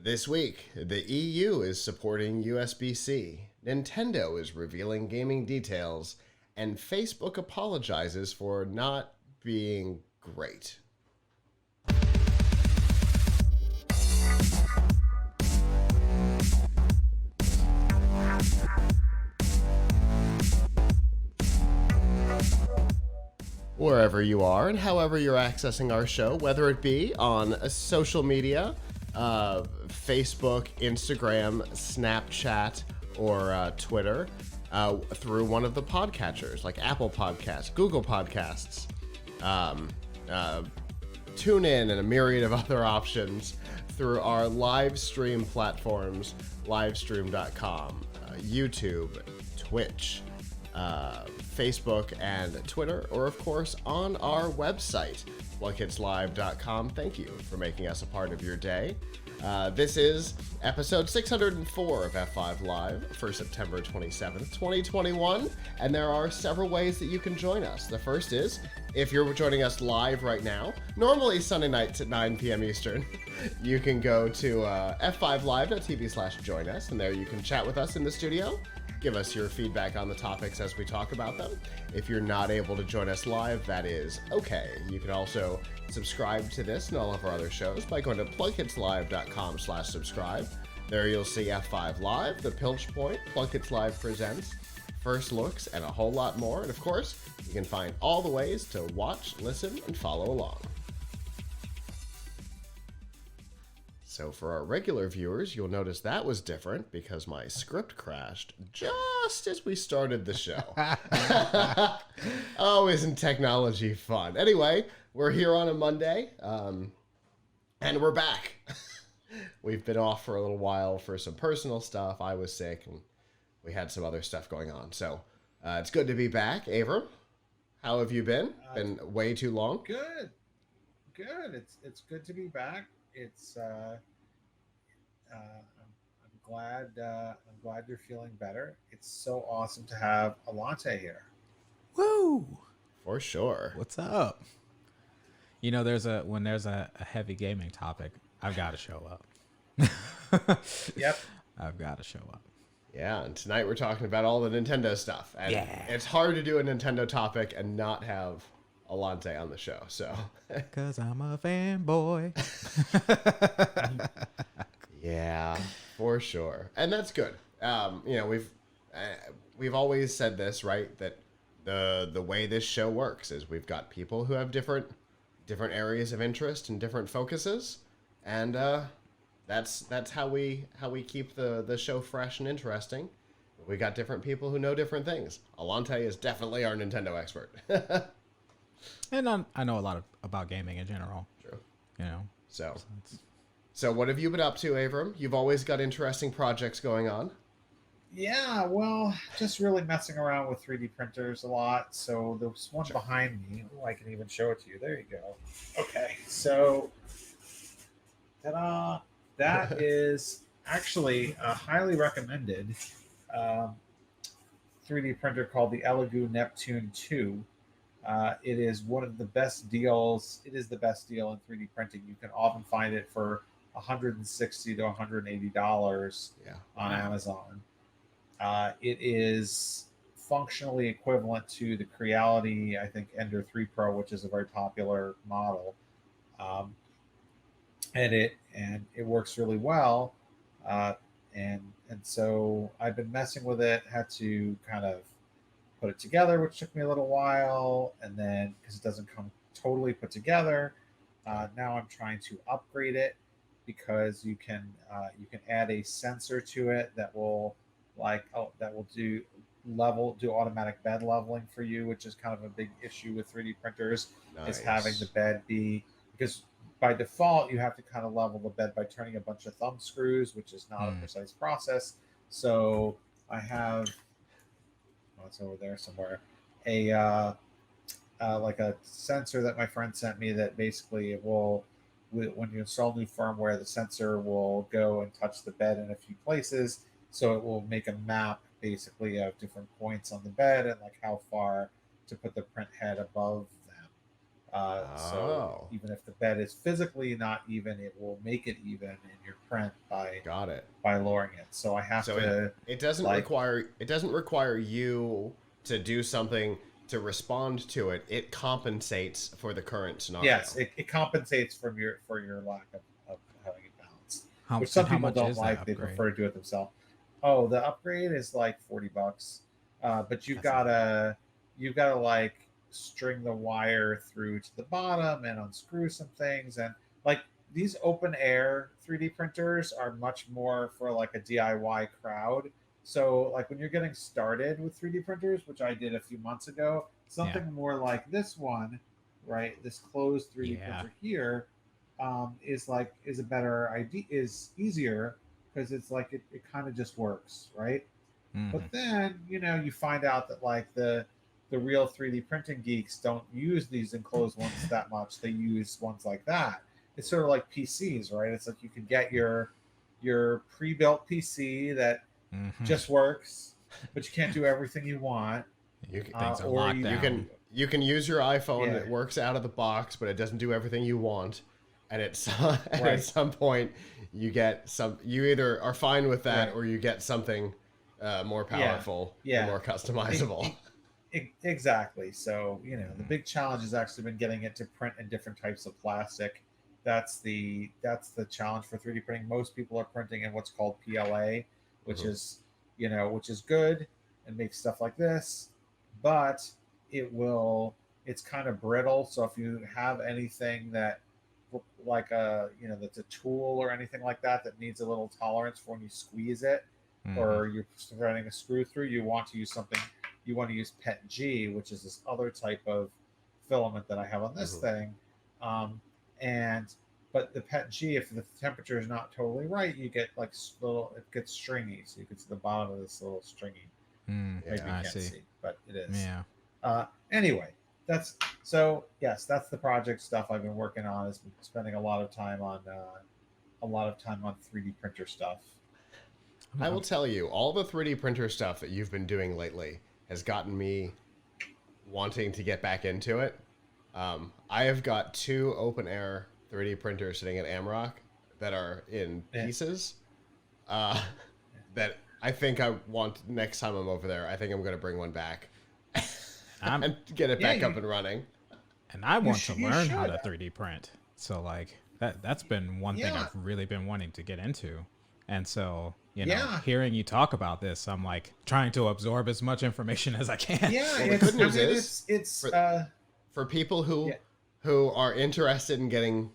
This week, the EU is supporting USB-C, Nintendo is revealing gaming details, and Facebook apologizes for not being great. Wherever you are and however you're accessing our show, whether it be on social media, Facebook, Instagram, Snapchat, or Twitter, through one of the podcatchers like Apple Podcasts, Google Podcasts, TuneIn, and a myriad of other options through our live stream platforms, livestream.com, YouTube, Twitch, Facebook, and Twitter, or of course on our website, PLUGHITZlive.com. Thank you for making us a part of your day. This is episode 604 of F5 Live for September 27th, 2021, and there are several ways that you can join us. The first is, if you're joining us live right now, normally Sunday nights at 9 p.m. Eastern, you can go to f5live.tv/join us, and there you can chat with us in the studio. Give us your feedback on the topics as we talk about them. If you're not able to join us live, that is okay. You can also subscribe to this and all of our other shows by going to PLUGHITZlive.com/subscribe. There you'll see F5 Live, the Piltch Point, PLUGHITZ Live Presents, First Looks, and a whole lot more. And of course, you can find all the ways to watch, listen, and follow along. So for our regular viewers, you'll notice that was different because my script crashed just as we started the show. Oh, isn't technology fun? Anyway, we're here on a Monday, and we're back. We've been off for a little while for some personal stuff. I was sick, and we had some other stuff going on. So it's good to be back. Avram, how have you been? Been way too long? Good. It's good to be back. It's I'm glad you're feeling better. It's so awesome to have Alante here. Woo! For sure. What's up? You know, when there's a heavy gaming topic, I've got to show up. Yep. I've got to show up. Yeah, and tonight we're talking about all the Nintendo stuff. And it's hard to do a Nintendo topic and not have Alante on the show, so. Because I'm a fanboy. Yeah, for sure. And that's good. You know, we've always said this, right? That the way this show works is we've got people who have different areas of interest and different focuses, and that's how we keep the show fresh and interesting. We got different people who know different things. Alante is definitely our Nintendo expert. And I know a lot about gaming in general. True. You know. So what have you been up to, Avram? You've always got interesting projects going on. Yeah, well, just really messing around with 3D printers a lot. So there's one behind me. Oh, I can even show it to you. There you go. Okay, so ta-da! That is actually a highly recommended 3D printer called the Elegoo Neptune 2. It is one of the best deals. It is the best deal in 3D printing. You can often find it for $160 to $180 on Amazon. It is functionally equivalent to the Creality, I think, Ender 3 Pro, which is a very popular model. And it works really well. And so I've been messing with it, had to kind of put it together, which took me a little while, and then because it doesn't come totally put together, now I'm trying to upgrade it because you can add a sensor to it that will do automatic bed leveling for you, which is kind of a big issue with 3D printers. Nice. Is having the bed be, because by default you have to kind of level the bed by turning a bunch of thumb screws, which is not a precise process. So I have, it's over there somewhere, like a sensor that my friend sent me that basically it will, when you install new firmware, the sensor will go and touch the bed in a few places, so it will make a map basically of different points on the bed and like how far to put the print head above them. So even if the bed is physically not even, it will make it even in your print by Got it. by lowering it. So I have to. It doesn't like- require you to do something to respond to it. It compensates for the current scenario. Yes, it compensates for your lack of having it balanced, How, which some and how people much don't is that like. They upgrade? prefer to do it themselves. Oh, the upgrade is like $40, but you've That's gotta like string the wire through to the bottom and unscrew some things, and like these open air 3D printers are much more for like a DIY crowd. So like when you're getting started with 3D printers, which I did a few months ago, something more like this one, right? This closed 3D printer here is a better idea, is easier because it's like it kind of just works, right? Mhm. But then you find out that like the real 3D printing geeks don't use these enclosed ones that much. They use ones like that. It's sort of like PCs, right? It's like you can get your pre-built PC that just works, but you can't do everything you want. Things are or locked you down. You can use your iPhone Yeah. that works out of the box, but it doesn't do everything you want. And Right. at some point, you either are fine with that Right. or you get something more powerful Yeah. and more customizable. Exactly. So the big challenge has actually been getting it to print in different types of plastic. That's the challenge for 3D printing. Most people are printing in what's called PLA, which is good and makes stuff like this, but it's kind of brittle. So if you have anything that like that's a tool or anything like that needs a little tolerance for when you squeeze it, or you're running a screw through, you want to use PETG, which is this other type of filament that I have on this thing. But the PETG, if the temperature is not totally right, you get like it gets stringy. So you can see the bottom of this little stringy. Maybe you can't see, but it is. Yeah. Anyway, that's the project stuff I've been working on. Is spending a lot of time on 3D printer stuff. I will tell you, all the 3D printer stuff that you've been doing lately has gotten me wanting to get back into it. I have got 2 open air 3D printers sitting at Amrock that are in pieces. That I think I want next time I'm over there. I think I'm going to bring one back and get it back up and running. And I want to learn how to 3D print. So like that's been one thing I've really been wanting to get into. And so, hearing you talk about this, I'm like trying to absorb as much information as I can. Yeah, Well, the good news is it's for people who are interested in getting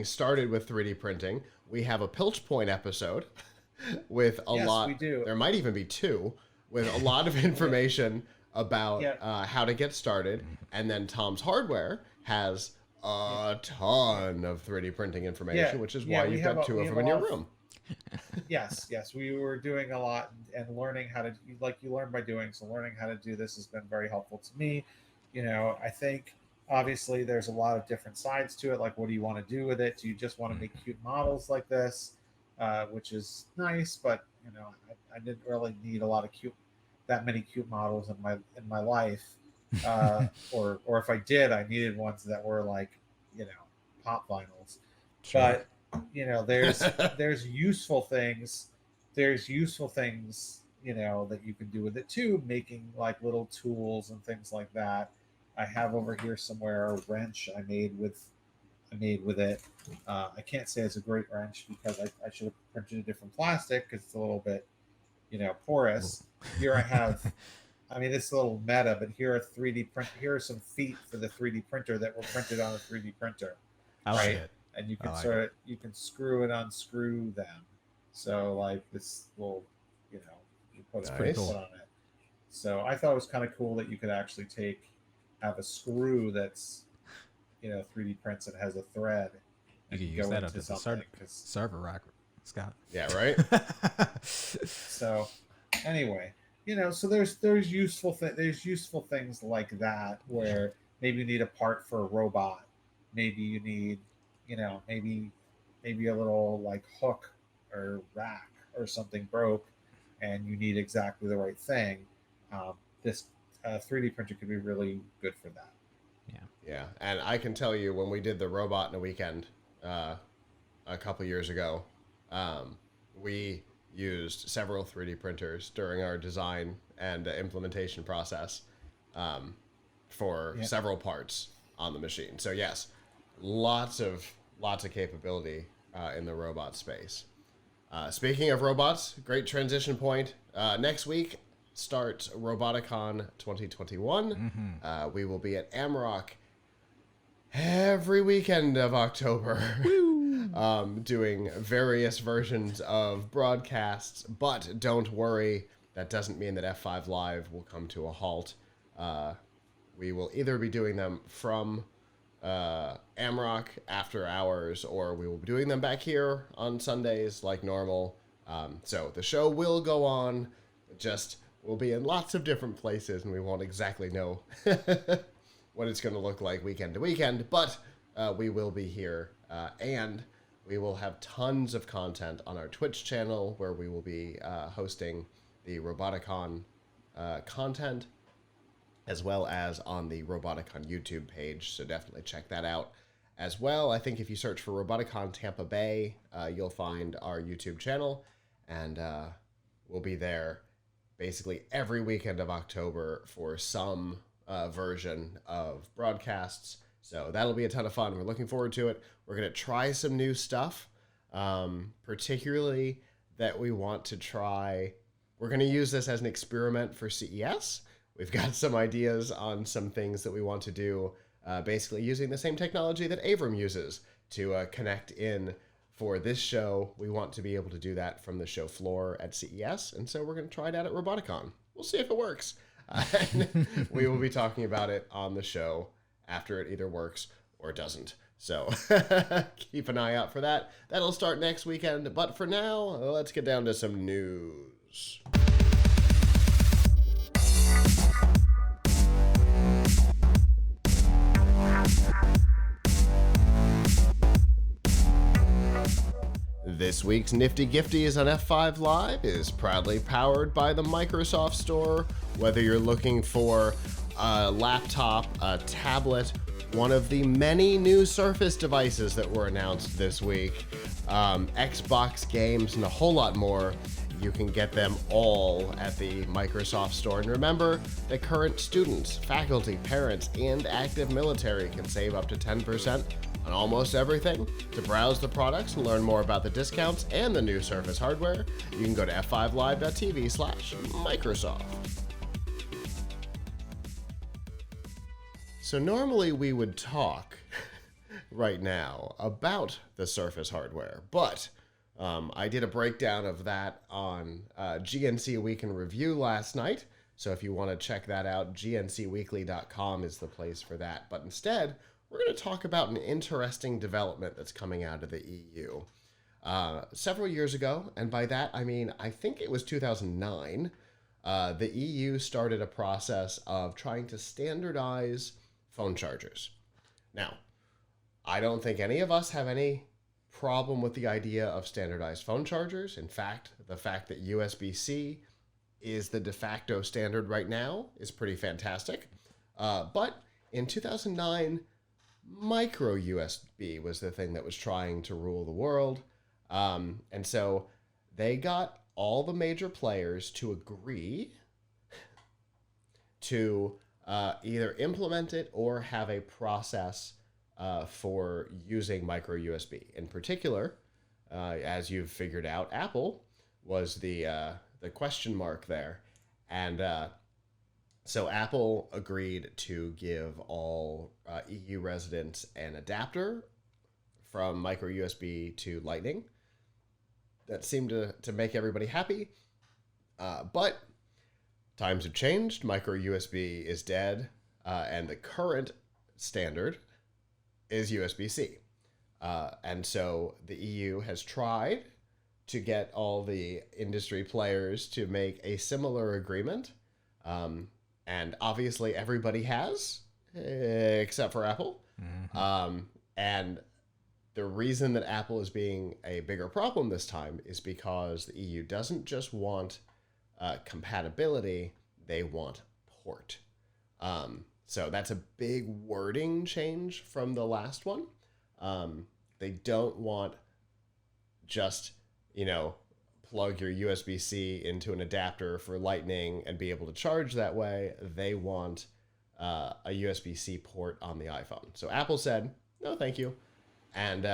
started with 3D printing, we have a Piltch Point episode with a lot. We do. There might even be 2 with a lot of information about how to get started. And then Tom's Hardware has a ton of 3D printing information, which is why you've got 2 of them in your room. Yes, we were doing a lot and learning how to, like you learn by doing. So learning how to do this has been very helpful to me. I think obviously there's a lot of different sides to it. Like, what do you want to do with it? Do you just want to make cute models like this, which is nice, but I didn't really need that many cute models in my life. Or if I did, I needed ones that were like, pop vinyls. Sure. But there's useful things. There's useful things, that you can do with it too, making like little tools and things like that. I have over here somewhere a wrench I made with it. I can't say it's a great wrench because I should have printed a different plastic because it's a little bit, porous. Here I have. I mean, it's a little meta, but here are some feet for the 3D printer that were printed on a 3D printer. I like it. And you can you can screw and unscrew them. So like this little, you put a Nice. foot on it. So I thought it was kind of cool that you could actually have a screw that's, 3D prints and has a thread. You can use that up as a server rack, Scott. Yeah, right? So anyway, so there's useful things like that where maybe you need a part for a robot. Maybe you need, maybe a little like hook or rack or something broke and you need exactly the right thing. This 3D printer could be really good for that. Yeah, and I can tell you when we did the robot in a weekend a couple years ago, We used several 3D printers during our design and implementation process for several parts on the machine. So yes, lots of capability in the robot space. Speaking of robots, great transition point. Next week starts Roboticon 2021. We will be at Amrock every weekend of October, doing various versions of broadcasts. But don't worry, that doesn't mean that F5 Live will come to a halt. We will either be doing them from Amrock after hours, or we will be doing them back here on Sundays like normal. So the show will go on, just we'll be in lots of different places, and we won't exactly know what it's going to look like weekend to weekend, but we will be here, and we will have tons of content on our Twitch channel where we will be hosting the Roboticon content, as well as on the Roboticon YouTube page, so definitely check that out as well. I think if you search for Roboticon Tampa Bay, you'll find our YouTube channel, and we'll be there basically every weekend of October for some version of broadcasts. So that'll be a ton of fun. We're looking forward to it. We're going to try some new stuff, particularly that we want to try. We're going to use this as an experiment for CES. We've got some ideas on some things that we want to do, basically using the same technology that Avram uses to connect in for this show. We want to be able to do that from the show floor at CES, and so we're going to try it out at Roboticon. We'll see if it works. And we will be talking about it on the show after it either works or doesn't. So keep an eye out for that. That'll start next weekend. But for now, let's get down to some news. This week's Nifty Gifties on F5 Live is proudly powered by the Microsoft Store. Whether you're looking for a laptop, a tablet, one of the many new Surface devices that were announced this week, Xbox games, and a whole lot more, you can get them all at the Microsoft Store. And remember that current students, faculty, parents, and active military can save up to 10% on almost everything. To browse the products and learn more about the discounts and the new Surface hardware, you can go to f5live.tv/Microsoft. So normally we would talk right now about the Surface hardware, but I did a breakdown of that on GNC Week in Review last night. So if you want to check that out, gncweekly.com is the place for that. But instead, we're going to talk about an interesting development that's coming out of the EU. Several years ago, and by that I mean I think it was 2009, the EU started a process of trying to standardize phone chargers. Now, I don't think any of us have any problem with the idea of standardized phone chargers. In fact, the fact that USB-C is the de facto standard right now is pretty fantastic. But in 2009, micro USB was the thing that was trying to rule the world. And so they got all the major players to agree to either implement it or have a process for using micro USB. In particular, as you've figured out, Apple was the question mark there. And so Apple agreed to give all EU residents an adapter from micro USB to Lightning. That seemed to make everybody happy. But times have changed. Micro USB is dead. And the current standard is USB-C. And so the EU has tried to get all the industry players to make a similar agreement. And obviously everybody has, except for Apple. Mm-hmm. And the reason that Apple is being a bigger problem this time is because the EU doesn't just want compatibility, they want port. So that's a big wording change from the last one. They don't want just plug your USB-C into an adapter for Lightning and be able to charge that way. They want a USB-C port on the iPhone. So Apple said, no, thank you. And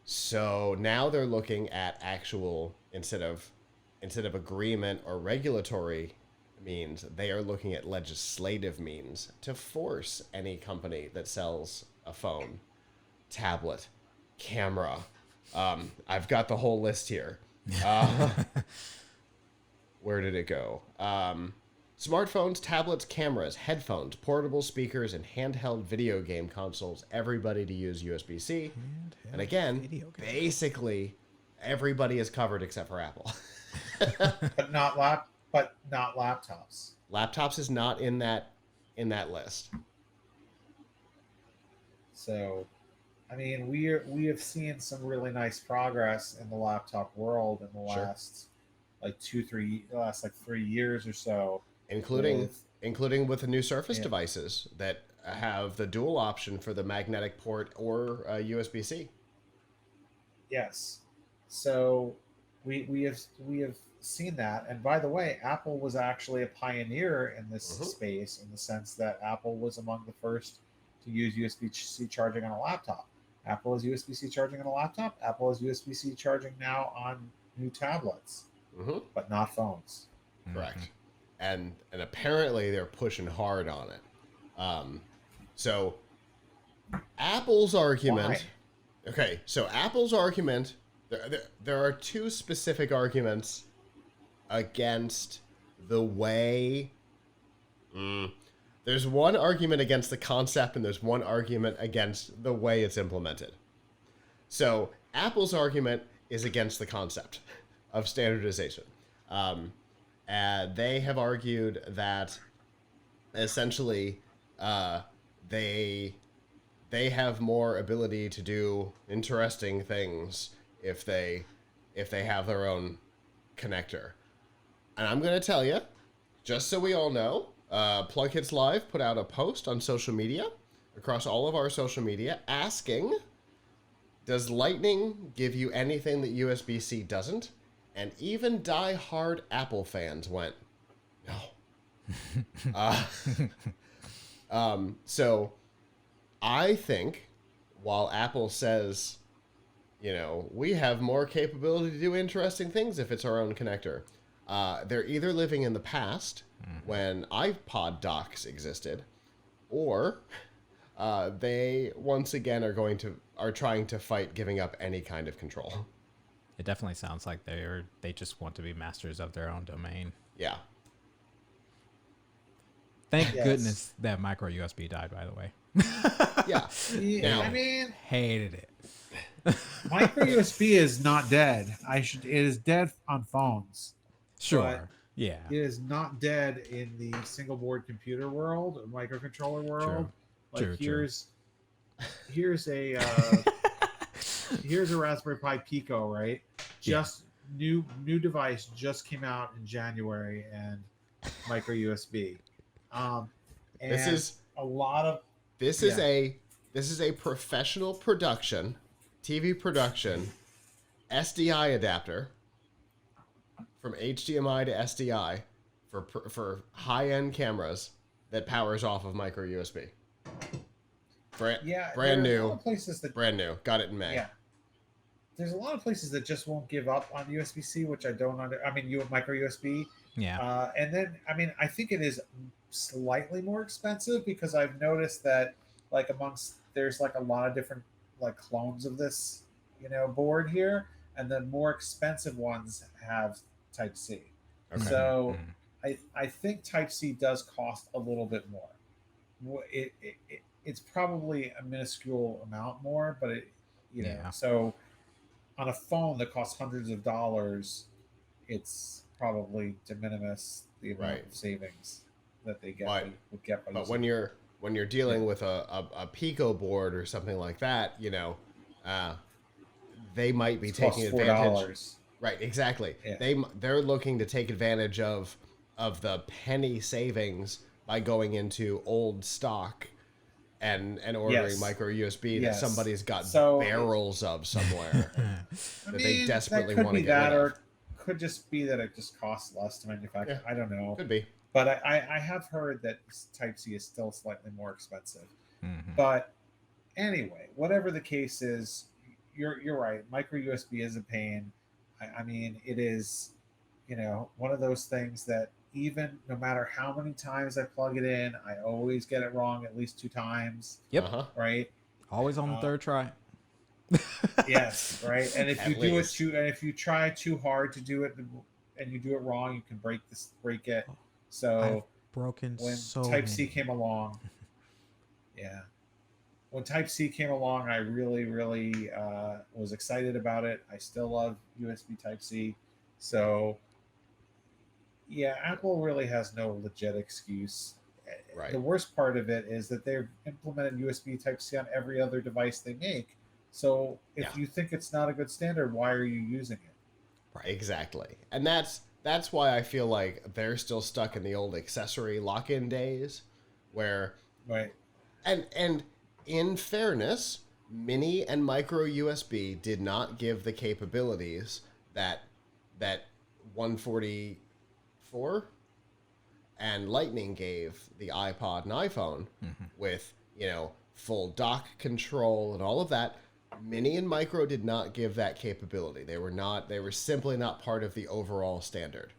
so now they're looking at actual, instead of agreement or regulatory means, they are looking at legislative means to force any company that sells a phone, tablet, camera. I've got the whole list here. Where did it go? Smartphones, tablets, cameras, headphones, portable speakers, and handheld video game consoles. Everybody to use USB-C. And again, basically, everybody is covered except for Apple. but not laptops. Laptops is not in that list. So, I mean, we have seen some really nice progress in the laptop world in the last like 3 years or so, including with the new Surface devices that have the dual option for the magnetic port or USB-C. Yes, so we have seen that. And by the way, Apple was actually a pioneer in this space, in the sense that Apple was among the first to use USB-C charging on a laptop. Apple is USB-C charging on a laptop. Apple is USB-C charging now on new tablets, but not phones. Correct. And apparently they're pushing hard on it. So Apple's argument. Why? Okay, so Apple's argument. There are two specific arguments against the way. There's one argument against the concept, and there's one argument against the way it's implemented. So Apple's argument is against the concept of standardization. And they have argued that essentially they have more ability to do interesting things if they have their own connector. And I'm going to tell you, just so we all know, PLUGHITZ Live put out a post on social media, across all of our social media, asking, does Lightning give you anything that USB-C doesn't? And even die-hard Apple fans went, no. So I think while Apple says, we have more capability to do interesting things if it's our own connector, they're either living in the past when iPod docks existed, or they once again are trying to fight giving up any kind of control. It definitely sounds like they just want to be masters of their own domain. Yeah. Thank goodness that micro USB died, by the way. Yeah. I mean, hated it. Micro USB is not dead. It is dead on phones. Sure. Yeah. It is not dead in the single board computer world, or microcontroller world. True. Here's a here's a Raspberry Pi Pico, right? Just new device just came out in January, and micro USB. And this is a professional production, TV production, SDI adapter from HDMI to SDI for high-end cameras that powers off of micro USB. Brand new. Brand new. Got it in May. Yeah. There's a lot of places that just won't give up on USB-C, which I don't micro USB. Yeah. And then, I think it is slightly more expensive, because I've noticed that there's a lot of different clones of this, board here, and the more expensive ones have Type-C. Okay. So I think Type-C does cost a little bit more. It's probably a minuscule amount more, but so on a phone that costs hundreds of dollars, it's probably de minimis the amount of savings that they would get. But when you're dealing with a Pico board or something like that, they might be taking advantage. $4. Right, exactly. Yeah. They're looking to take advantage of the penny savings by going into old stock and ordering micro USB that somebody's got barrels of somewhere that they desperately want to get rid of. Or could just be that it just costs less to manufacture. I don't know. Could be. But I have heard that Type-C is still slightly more expensive. But anyway, whatever the case is, you're right. Micro USB is a pain. I mean, it is, one of those things that even no matter how many times I plug it in, I always get it wrong at least 2 times. Yep. Right. Always on the third try. Yes. Right. And if you do it and if you try too hard to do it and you do it wrong, you can break it. So I've broken when so Type-C many. came along, when Type-C came along, I really, really was excited about it. I still love USB Type-C. So, Apple really has no legit excuse. Right. The worst part of it is that they've implemented USB Type-C on every other device they make. So if you think it's not a good standard, why are you using it? Right. Exactly. And that's why I feel like they're still stuck in the old accessory lock-in days where... Right. And in fairness, mini and micro USB did not give the capabilities that 144 and Lightning gave the iPod and iPhone with, full dock control and all of that. Mini and micro did not give that capability. They were simply not part of the overall standard.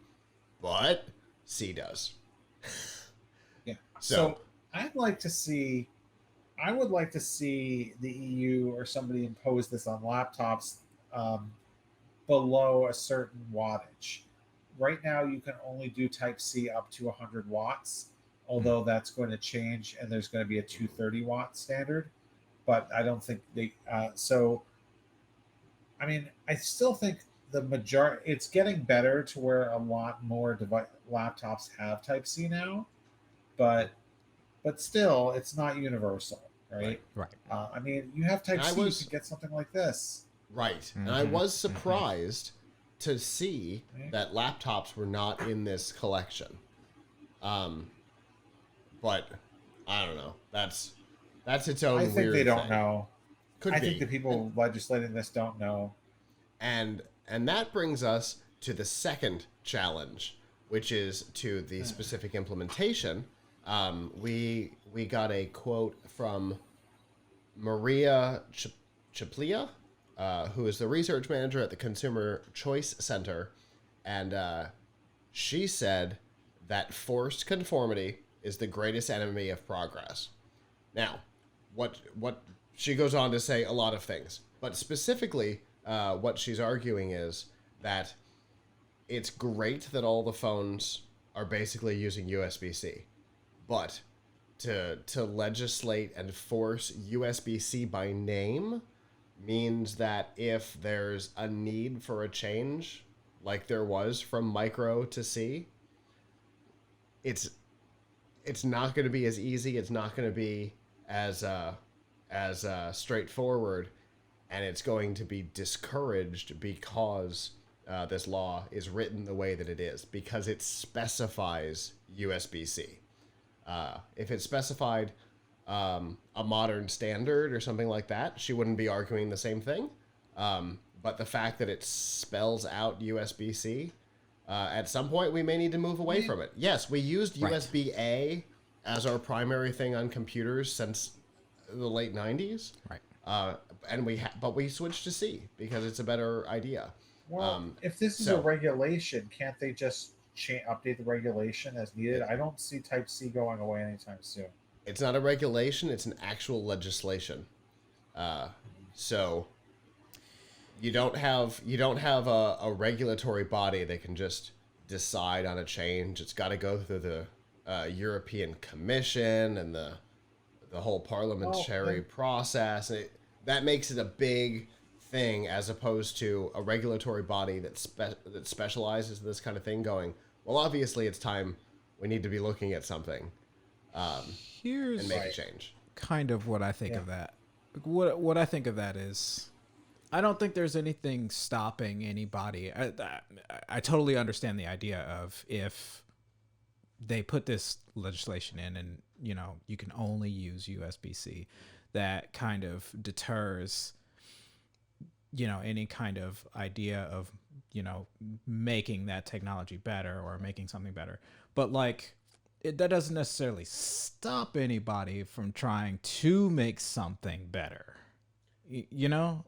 But C does. Yeah. So I would like to see the EU or somebody impose this on laptops below a certain wattage. Right now, you can only do Type-C up to 100 watts, although that's going to change, and there's going to be a 230 watt standard. But I don't think they. I still think the majority. It's getting better to where a lot more laptops have Type-C now, but still, it's not universal, right? Right. You have Type-C, you can get something like this. Right. And I was surprised to see that laptops were not in this collection. But I don't know. That's its own weird thing. I think they don't know. I think the people legislating this don't know. And that brings us to the second challenge, which is to the specific implementation. We got a quote from Maria Chaplia, who is the research manager at the Consumer Choice Center, and she said that forced conformity is the greatest enemy of progress. Now, what she goes on to say a lot of things, but specifically, what she's arguing is that it's great that all the phones are basically using USB-C, but to legislate and force USB-C by name means that if there's a need for a change, like there was from micro to C, it's not going to be as easy. It's not going to be as straightforward, and it's going to be discouraged because this law is written the way that it is, because it specifies USB-C. If it specified a modern standard or something like that, she wouldn't be arguing the same thing. But the fact that it spells out USB-C, at some point we may need to move away from it. Yes, we used USB-A as our primary thing on computers since the late 90s. Right. And but we switched to C because it's a better idea. Well, if this is a regulation, can't they just update the regulation as needed? I don't see Type-C going away anytime soon. It's not a regulation; it's an actual legislation. So you don't have a regulatory body that can just decide on a change. It's got to go through the European Commission and the whole parliamentary process. That makes it a big thing, as opposed to a regulatory body that specializes in this kind of thing going, well, obviously it's time we need to be looking at something Here's and make a change. Kind of what I think of that. What I think of that is, I don't think there's anything stopping anybody. I totally understand the idea of if they put this legislation in and you can only use USB-C, that kind of deters, any kind of idea of, making that technology better or making something better. But like, that doesn't necessarily stop anybody from trying to make something better. It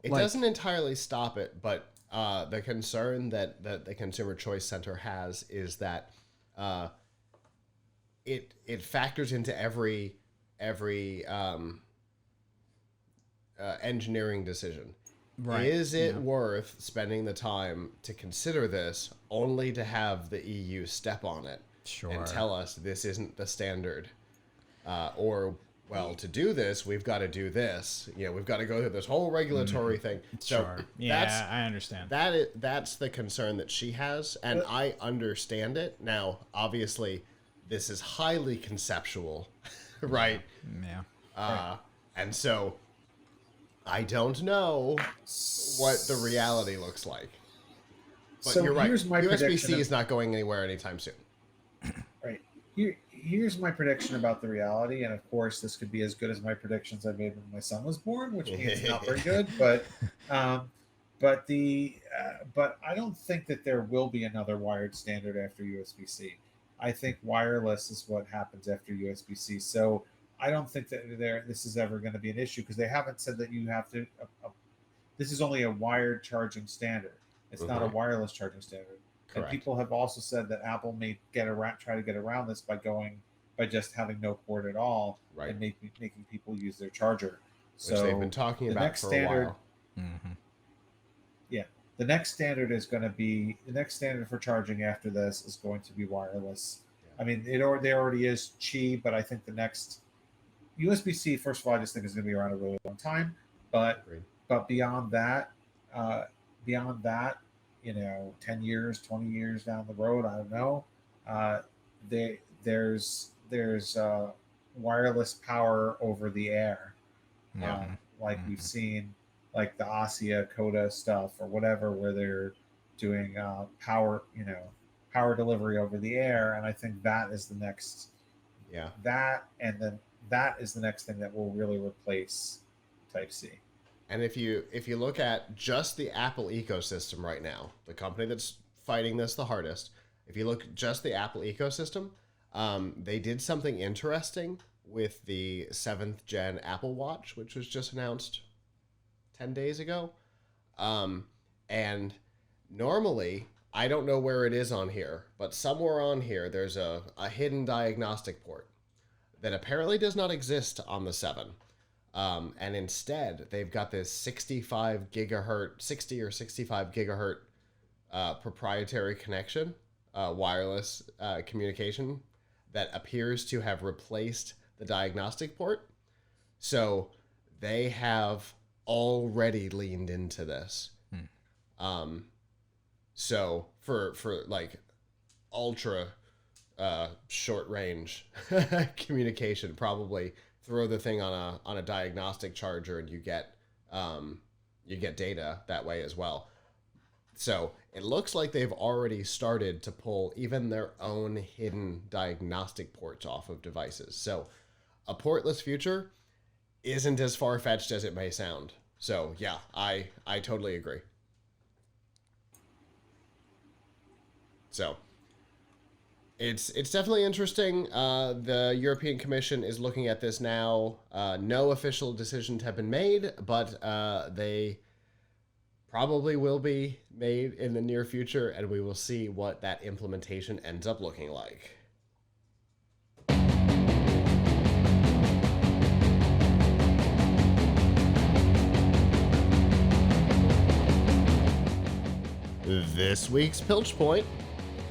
doesn't entirely stop it, but the concern that the Consumer Choice Center has is that it factors into every engineering decision. Right. Is it worth spending the time to consider this only to have the EU step on it and tell us this isn't the standard? Or, well, to do this, we've got to do this. We've got to go through this whole regulatory thing. So yeah, I understand. That's the concern that she has, and I understand it. Now, obviously, this is highly conceptual, right? Yeah. And so I don't know what the reality looks like. But so you're right. Here's my USB-C is not going anywhere anytime soon. Right. Here's my prediction about the reality, and of course, this could be as good as my predictions I made when my son was born, which means not very good. But I don't think that there will be another wired standard after USB-C. I think wireless is what happens after USB-C. So I don't think that this is ever going to be an issue, because they haven't said that you have to. This is only a wired charging standard. It's not a wireless charging standard. Correct. And people have also said that Apple may try to get around this by just having no port at all, and making people use their charger. Which they've been talking about for a while. Yeah, the next standard is going to be the next standard for charging after this is going to be wireless. Yeah. I mean, there already is Qi, but I think the next USB-C, first of all, I just think is going to be around a really long time. But beyond that, 10 years, 20 years down the road, I don't know. There's wireless power over the air, we've seen, like the ASIA Coda stuff or whatever, where they're doing power delivery over the air, and I think that is the next. Yeah. That is the next thing that will really replace Type-C. And if you look at just the Apple ecosystem right now, the company that's fighting this the hardest, if you look at just the Apple ecosystem, they did something interesting with the 7th gen Apple Watch, which was just announced 10 days ago. And normally, I don't know where it is on here, but somewhere on here, there's a hidden diagnostic port that apparently does not exist on the 7. And instead, they've got this 60 or 65 gigahertz proprietary connection, wireless communication that appears to have replaced the diagnostic port. So they have already leaned into this. So for like ultra short range communication, probably throw the thing on a diagnostic charger and you get data that way as well. So it looks like they've already started to pull even their own hidden diagnostic ports off of devices. So a portless future isn't as far-fetched as it may sound. So yeah, I totally agree. So it's definitely interesting. The European Commission is looking at this now. No official decisions have been made, but they probably will be made in the near future, and we will see what that implementation ends up looking like. This week's Piltch Point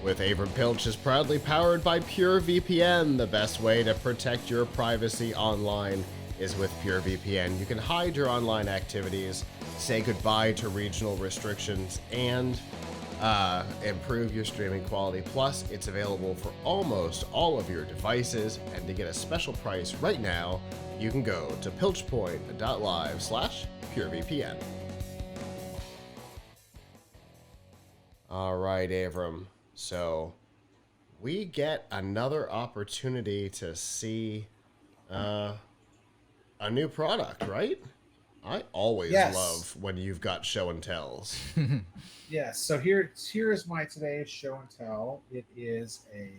with Avram Piltch is proudly powered by PureVPN. The best way to protect your privacy online is with PureVPN. You can hide your online activities, say goodbye to regional restrictions, and improve your streaming quality. Plus, it's available for almost all of your devices. And to get a special price right now, you can go to piltchpoint.live/PureVPN. All right, Avram. So we get another opportunity to see A new product, right? I always love when you've got show and tells. Yes. So here is my today's show and tell. It is a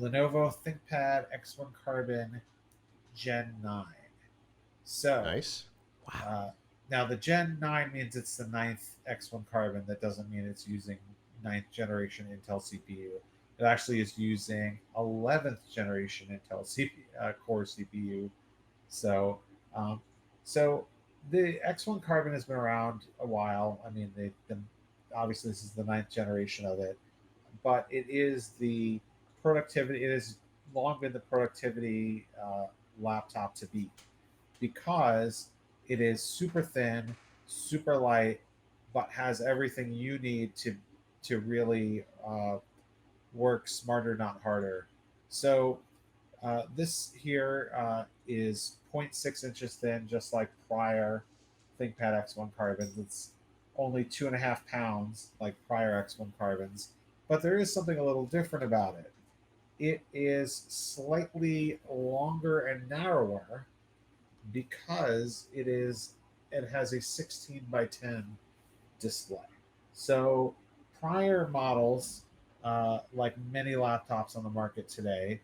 Lenovo ThinkPad X1 Carbon Gen 9. So nice. Wow. Now the Gen 9 means it's the 9th X1 Carbon. That doesn't mean it's using 9th generation Intel CPU. It actually is using 11th generation Intel Core CPU. So, so the X1 Carbon has been around a while. I mean, obviously this is the 9th generation of it, but it is the productivity. It has long been the productivity laptop to beat because it is super thin, super light, but has everything you need to really work smarter, not harder. So this here is 0.6 inches thin, just like prior ThinkPad X1 carbons. It's only 2.5 pounds, like prior X1 carbons, but there is something a little different about it. It is slightly longer and narrower because it has a 16 by 10 display. So prior models, like many laptops on the market today,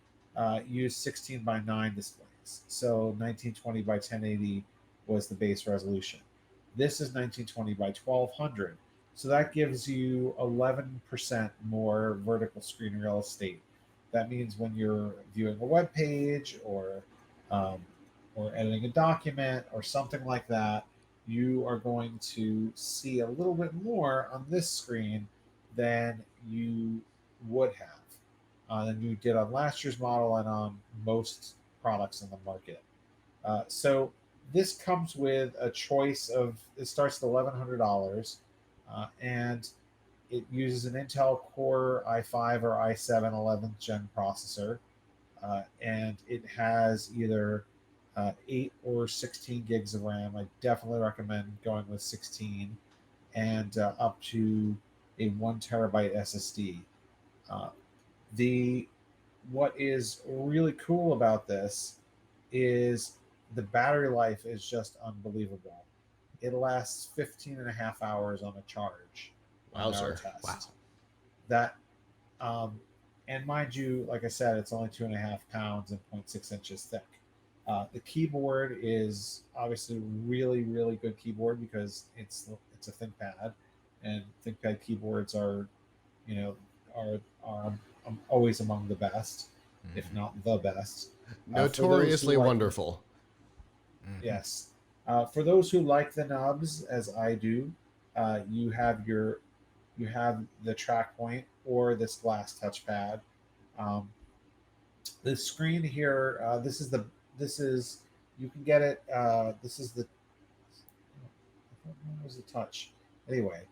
use 16 by 9 displays. So 1920 by 1080 was the base resolution. This is 1920 by 1200. So that gives you 11% more vertical screen real estate. That means when you're viewing a web page um, or editing a document or something like that, you are going to see a little bit more on this screen than you would have than you did on last year's model and on most products in the market. So this comes with a choice of, it starts at $1,100 and it uses an Intel Core i5 or i7 11th gen processor. And it has either 8 or 16 gigs of RAM. I definitely recommend going with 16 and up to a 1 terabyte SSD. Uh, the What is really cool about this is the battery life is just unbelievable. It lasts 15 and a half hours on a charge on our test. Wow. That and mind you, like I said, it's only 2.5 pounds and 0.6 inches thick. The keyboard is obviously really, really good keyboard because it's a ThinkPad, and ThinkPad keyboards are, you know, are always among the best, if not the best. Notoriously wonderful. Yes. For those who like the nubs, as I do, you have the track point or this glass touchpad. The screen here, this is you can get it. This is the what was the touch? Anyway,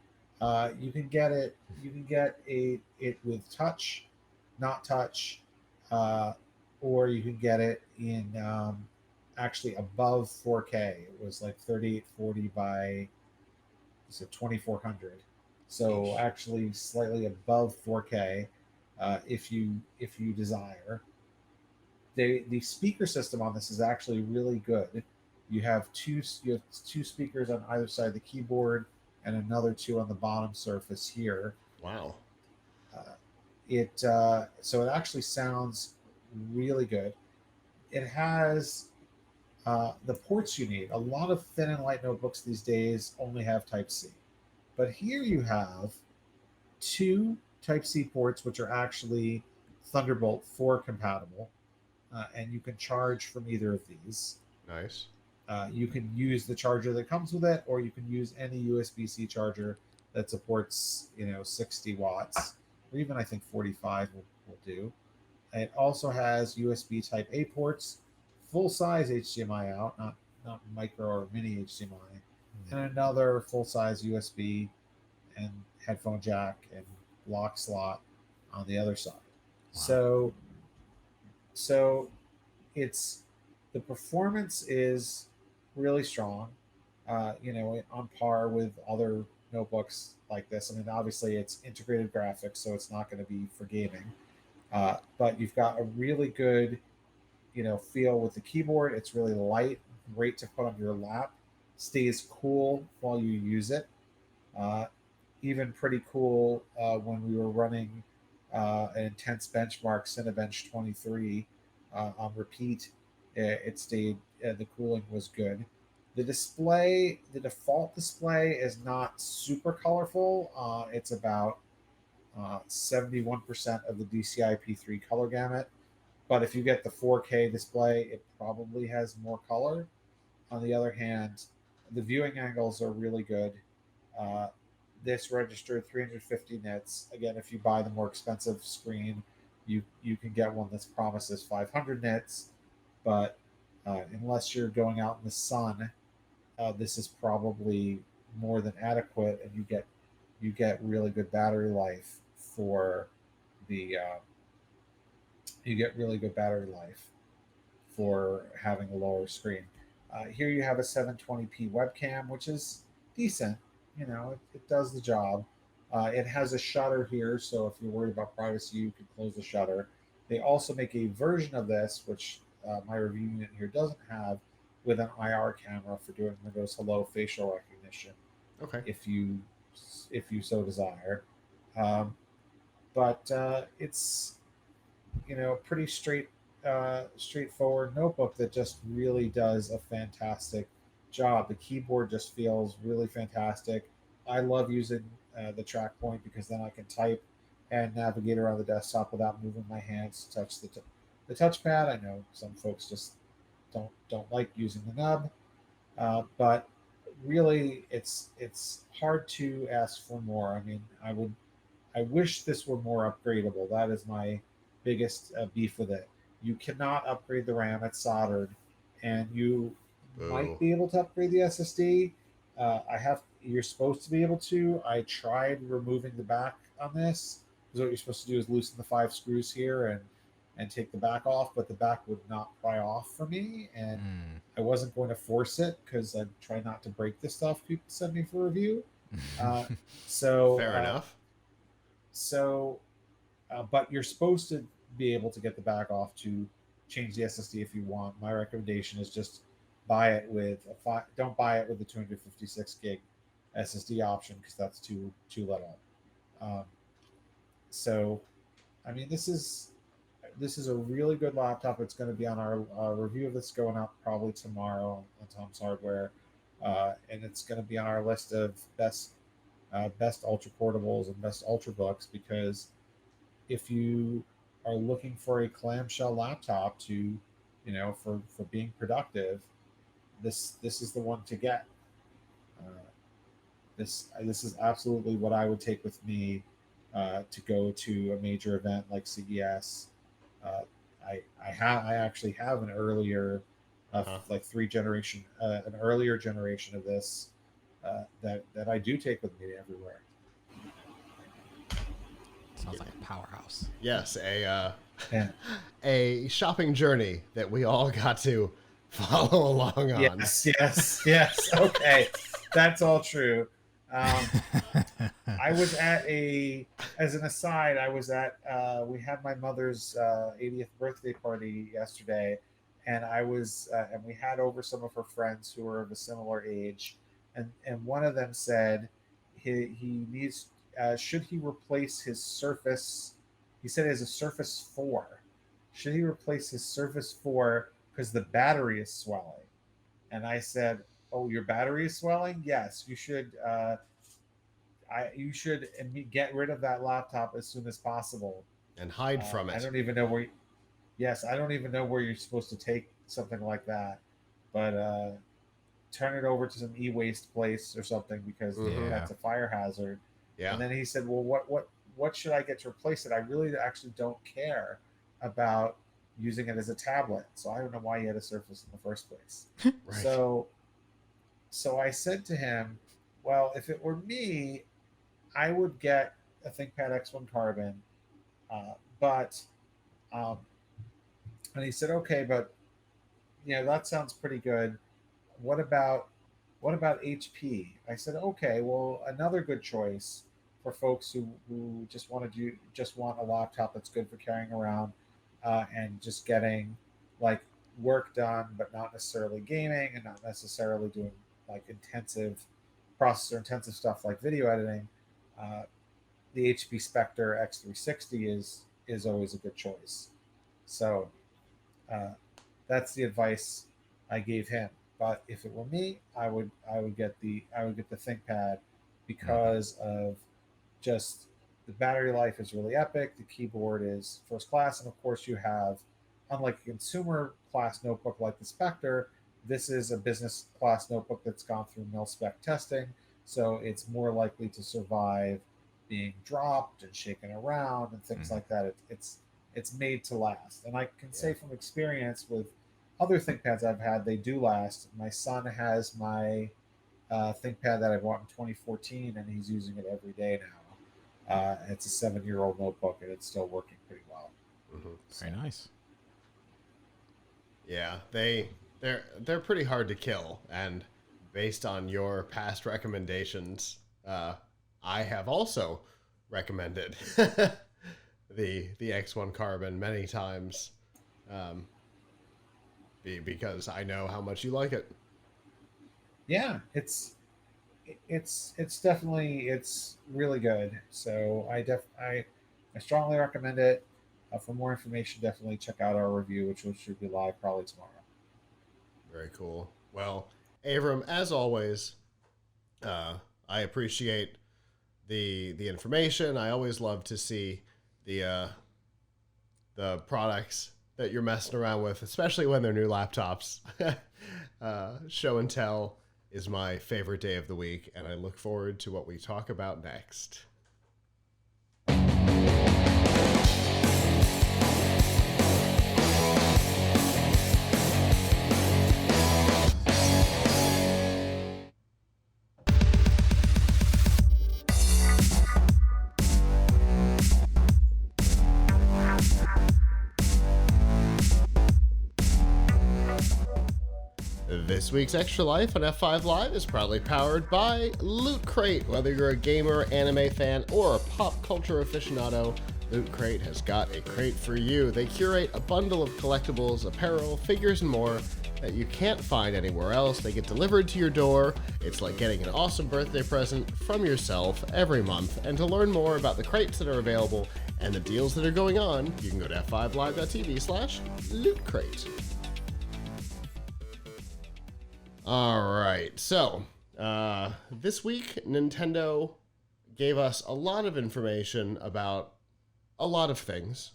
you can get it. You can get it with touch, not touch, or you can get it in actually above 4K. It was like 3840 by 2400. So actually slightly above 4K, if you desire. The speaker system on this is actually really good. You have two speakers on either side of the keyboard and another two on the bottom surface here. Wow. So it actually sounds really good. It has the ports you need. A lot of thin and light notebooks these days only have Type C, but here you have two Type C ports, which are actually Thunderbolt 4 compatible, and you can charge from either of these. Nice. You can use the charger that comes with it, or you can use any USB-C charger that supports 60 watts, or even I think 45 will do. It also has USB Type A ports, full size HDMI out, not micro or mini HDMI, and another full size USB and headphone jack and lock slot on the other side. Wow. So it's the performance is really strong, on par with other notebooks like this. I mean, obviously it's integrated graphics, so it's not going to be for gaming. But you've got a really good feel with the keyboard. It's really light, great to put on your lap, stays cool while you use it. Even pretty cool when we were running an intense benchmark, Cinebench 23, on repeat. It stayed, the cooling was good. The display, the default display is not super colorful. It's about 71% of the DCI-P3 color gamut. But if you get the 4K display, it probably has more color. On the other hand, the viewing angles are really good. This registered 350 nits. Again, if you buy the more expensive screen, you can get one that promises 500 nits. But unless you're going out in the sun, this is probably more than adequate, and you get really good battery life for the you get really good battery life for having a lower screen. Here you have a 720p webcam, which is decent. It does the job. It has a shutter here, so if you're worried about privacy, you can close the shutter. They also make a version of this, which my review unit here doesn't have, with an IR camera for doing Windows Hello facial recognition. Okay. If you so desire. But it's pretty straightforward notebook that just really does a fantastic job. The keyboard just feels really fantastic. I love using the track point because then I can type and navigate around the desktop without moving my hands to touch the touchpad. I know some folks just don't like using the nub, but really it's hard to ask for more. I mean, I wish this were more upgradable. That is my biggest beef with it. You cannot upgrade the RAM; it's soldered, and you might be able to upgrade the SSD. You're supposed to be able to. I tried removing the back on this, because what you're supposed to do is loosen the 5 screws here and take the back off, but the back would not pry off for me, and I wasn't going to force it because I try not to break the stuff people send me for review. So fair enough. So, but you're supposed to be able to get the back off to change the SSD if you want. My recommendation is just buy it with don't buy it with the 256 gig SSD option, because that's too little. So, I mean, this is a really good laptop. It's going to be on our review of this going up probably tomorrow on Tom's Hardware, and it's going to be on our list of best ultra portables and best ultrabooks, because if you are looking for a clamshell laptop to, for being productive, this is the one to get. This is absolutely what I would take with me to go to a major event like CES. I actually have an earlier, like an earlier generation of this that I do take with me everywhere. Sounds like a powerhouse. Yes, a shopping journey that we all got to follow along on. Yes. Okay, that's all true. I was as an aside, we had my mother's 80th birthday party yesterday, and and we had over some of her friends who were of a similar age, and one of them said he needs, should he replace his Surface? He said he has a Surface 4. Should he replace his Surface 4 because the battery is swelling? And I said, "Oh, your battery is swelling? Yes, you should. You should get rid of that laptop as soon as possible and hide from it." I don't even know where. I don't even know where you're supposed to take something like that, but turn it over to some e-waste place or something, because that's a fire hazard. Yeah. And then he said, "Well, what should I get to replace it? I really actually don't care about using it as a tablet." So I don't know why he had a Surface in the first place. Right. So I said to him, "Well, if it were me, I would get a ThinkPad X1 Carbon, and he said, okay, but that sounds pretty good. What about HP? I said, okay, well, another good choice for folks who just want a laptop that's good for carrying around, and just getting like work done, but not necessarily gaming and not necessarily doing like intensive processor intensive stuff like video editing, the HP Spectre X360 is always a good choice. So uh, that's the advice I gave him. But if it were me, I would get the ThinkPad because of just the battery life is really epic. The keyboard is first class, and of course you have, unlike a consumer class notebook like the Spectre, this is a business class notebook that's gone through mil spec testing, so it's more likely to survive being dropped and shaken around and things like that. It's made to last, and I can say from experience with other ThinkPads I've had, they do last. My son has my ThinkPad that I bought in 2014, and he's using it every day now. It's a 7-year-old notebook, and it's still working pretty well. Very nice. Yeah, they're pretty hard to kill, and based on your past recommendations, I have also recommended the X1 Carbon many times, because I know how much you like it. Yeah, it's definitely it's really good. So I strongly recommend it. For more information, definitely check out our review, which should be live probably tomorrow. Very cool. Well, Avram, as always, I appreciate the information. I always love to see the products that you're messing around with, especially when they're new laptops. Show and tell is my favorite day of the week, and I look forward to what we talk about next. This week's Extra Life on F5 Live is proudly powered by Loot Crate. Whether you're a gamer, anime fan, or a pop culture aficionado, Loot Crate has got a crate for you. They curate a bundle of collectibles, apparel, figures, and more that you can't find anywhere else. They get delivered to your door. It's like getting an awesome birthday present from yourself every month. And to learn more about the crates that are available and the deals that are going on, you can go to f5live.tv/Loot Crate. All right, so this week Nintendo gave us a lot of information about a lot of things.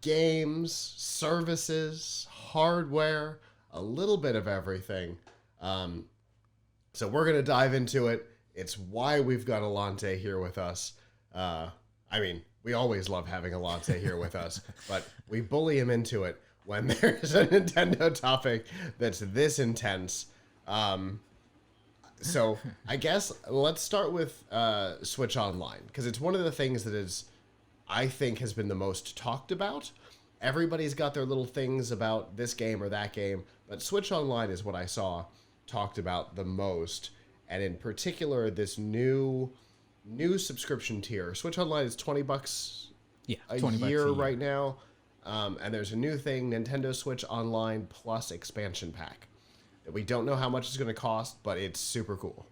Games, services, hardware, a little bit of everything. So we're going to dive into it. It's why we've got Alante here with us. I mean, we always love having Alante here with us, but we bully him into it when there's a Nintendo topic that's this intense. So I guess let's start with Switch Online, because it's one of the things that is, I think, has been the most talked about. Everybody's got their little things about this game or that game, but Switch Online is what I saw talked about the most, and in particular, this new subscription tier. Switch Online is $20 a year right now. And there's a new thing, Nintendo Switch Online Plus expansion pack. We don't know how much it's going to cost, but it's super cool.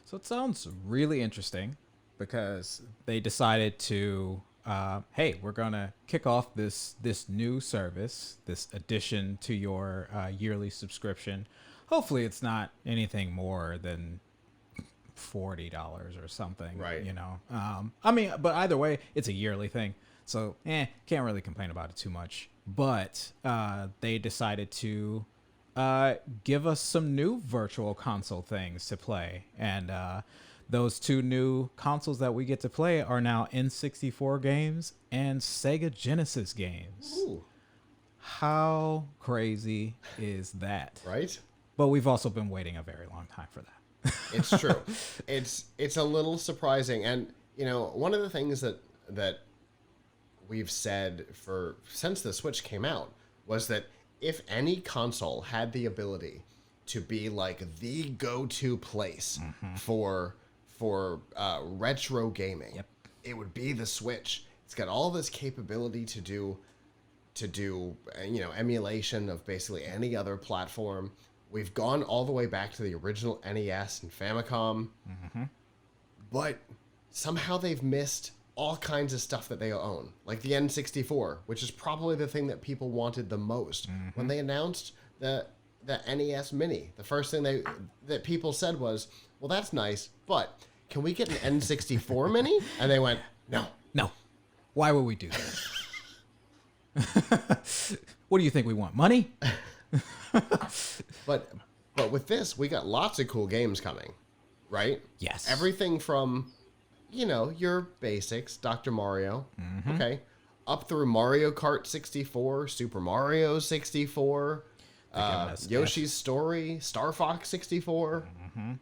So it sounds really interesting because they decided to, hey, we're going to kick off this new service, this addition to your yearly subscription. Hopefully it's not anything more than $40 or something, right? You know, I mean, but either way, it's a yearly thing. So, can't really complain about it too much. But they decided to give us some new virtual console things to play. And those two new consoles that we get to play are now N64 games and Sega Genesis games. Ooh. How crazy is that? Right? But we've also been waiting a very long time for that. It's true. It's a little surprising. And, you know, one of the things that we've said since the Switch came out was that if any console had the ability to be like the go-to place for retro gaming, it would be the Switch. It's got all this capability to to do, emulation of basically any other platform. We've gone all the way back to the original NES and Famicom. Mm-hmm. But somehow they've missed all kinds of stuff that they own, like the N64, which is probably the thing that people wanted the most. Mm-hmm. When they announced the NES Mini, the first thing that people said was, well, that's nice, but can we get an N64 Mini? And they went, no. Why would we do that? What do you think we want? Money? But with this, we got lots of cool games coming, right? Yes. Everything from, your basics, Dr. Mario, okay, up through Mario Kart 64, Super Mario 64, Yoshi's Story, Star Fox 64. Mm-hmm.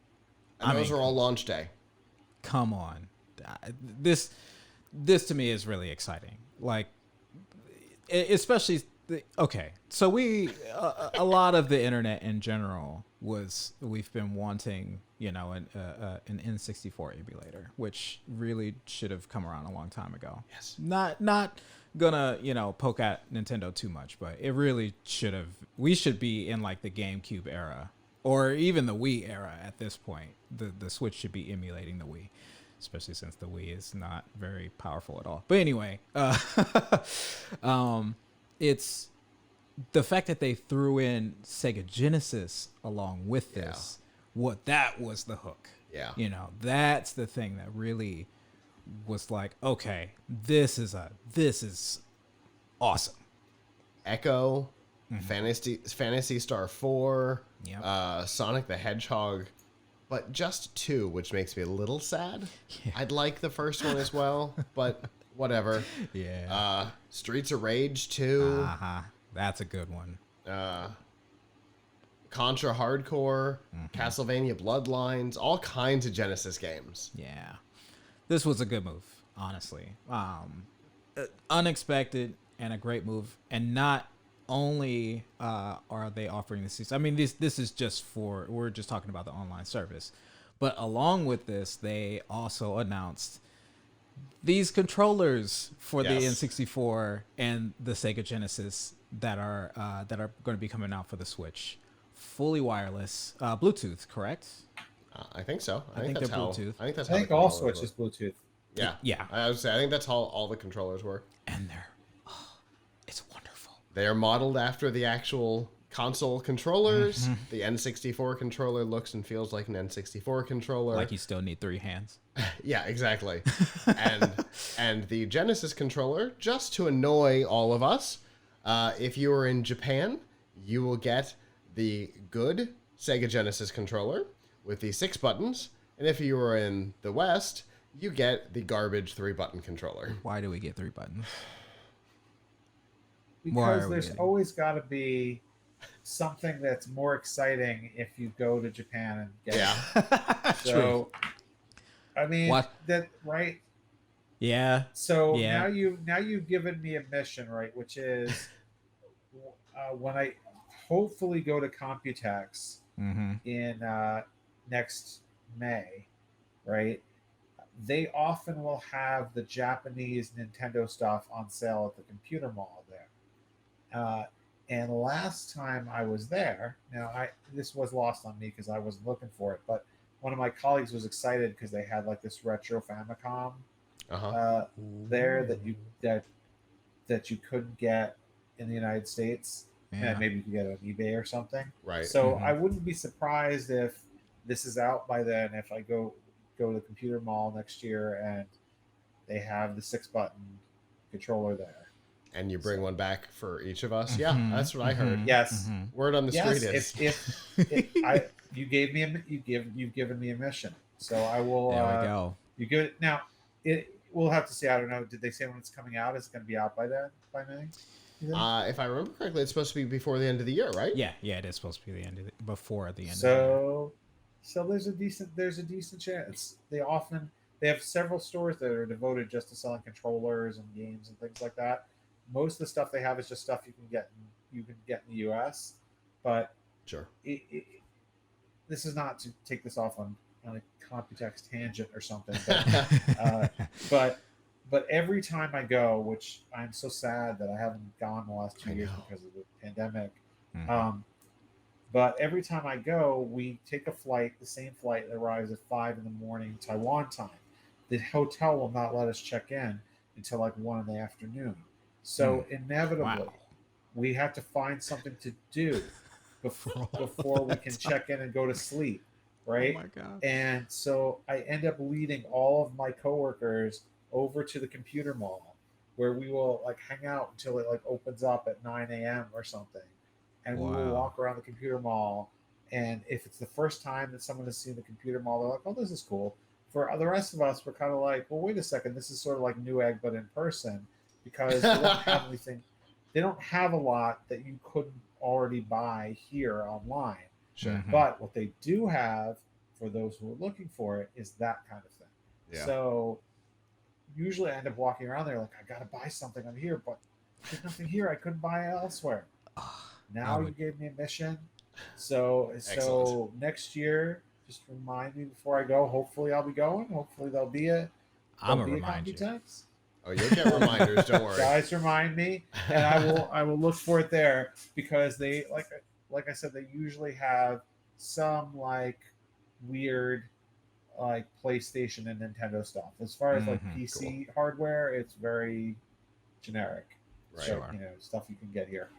And those are all launch day. Come on. This to me is really exciting. Like, especially, okay, so a lot of the internet in general we've been wanting, an N64 emulator, which really should have come around a long time ago. Yes. Not gonna, poke at Nintendo too much, but it really should have. We should be in like the GameCube era, or even the Wii era at this point. The Switch should be emulating the Wii, especially since the Wii is not very powerful at all. But anyway, it's the fact that they threw in Sega Genesis along with this. That was the hook. Yeah. That's the thing that really was like, okay, this is awesome. Echo, Fantasy Star 4, Yep. Sonic the Hedgehog, but just 2, which makes me a little sad. Yeah. I'd like the first one as well, but whatever. Yeah. Streets of Rage 2. Uh-huh. That's a good one. Contra Hardcore, Castlevania Bloodlines, all kinds of Genesis games. Yeah. This was a good move, honestly. Unexpected and a great move. And not only are they offering this, I mean, this is just we're just talking about the online service. But along with this, they also announced these controllers for the N64 and the Sega Genesis that are going to be coming out for the Switch. Fully wireless, Bluetooth, correct? I think so. I think they're Bluetooth. I think that's. I think all Switch is Bluetooth. Yeah. I would say I think that's how all the controllers work. And it's wonderful. They are modeled after the actual console controllers. The N64 controller looks and feels like an N64 controller. Like you still need 3 hands. Yeah, exactly. and the Genesis controller, just to annoy all of us, if you are in Japan, you will get the good Sega Genesis controller with the 6 buttons, and if you are in the West, you get the garbage 3-button controller. Why do we get 3 buttons? Because there's always got to be something that's more exciting if you go to Japan and get it. So, I mean, that right? Yeah. So now you've given me a mission, right? Which is when I hopefully go to Computex in next May, right? They often will have the Japanese Nintendo stuff on sale at the computer mall there. And last time I was there, this was lost on me because I wasn't looking for it, but one of my colleagues was excited because they had like this retro Famicom there that you couldn't get in the United States. Yeah. And maybe you could get it on eBay or something. Right. So I wouldn't be surprised if this is out by then. If I go to the computer mall next year and they have the 6-button controller there, and you bring one back for each of us. Yeah, that's what I heard. Yes. Word on the street is you've given me a mission, so I will. There we go. You give it now. We'll have to see. I don't know. Did they say when it's coming out? Is it going to be out by then? By May? If I remember correctly, it's supposed to be before the end of the year, right? Yeah, it is supposed to be before the end. So there's a decent chance. They have several stores that are devoted just to selling controllers and games and things like that. Most of the stuff they have is just stuff you can get in the U.S. But sure, this is not to take this off on a Computex tangent or something. But but every time I go, which I'm so sad that I haven't gone the last 2 years because of the pandemic. Mm-hmm. But every time I go, we take a flight, the same flight that arrives at 5 in the morning Taiwan time. The hotel will not let us check in until like 1 in the afternoon. So inevitably, Wow. we have to find something to do before we can check in and go to sleep, right? Oh my god. And so I end up leading all of my coworkers over to the computer mall where we will like hang out until it like opens up at 9 a.m. or something. And we will walk around the computer mall. And if it's the first time that someone has seen the computer mall, they're like, oh, this is cool. For the rest of us, we're kind of like, well, wait a second, this is sort of like Newegg, but in person, because they don't have anything. They don't have a lot that you couldn't already buy here online. Sure. Mm-hmm. But what they do have for those who are looking for it is that kind of thing. Yeah. So usually I end up walking around there like, I got to buy something. I'm here, but there's nothing here. I couldn't buy it elsewhere. Now you gave me a mission. So next year, just remind me before I go. Hopefully I'll be going. Hopefully there'll be a Computex. Oh, you'll get reminders. Don't worry. Guys, remind me, and I will look for it there because they like I said, they usually have some like weird like PlayStation and Nintendo stuff. As far as like PC hardware, it's very generic. Right. So, stuff you can get here.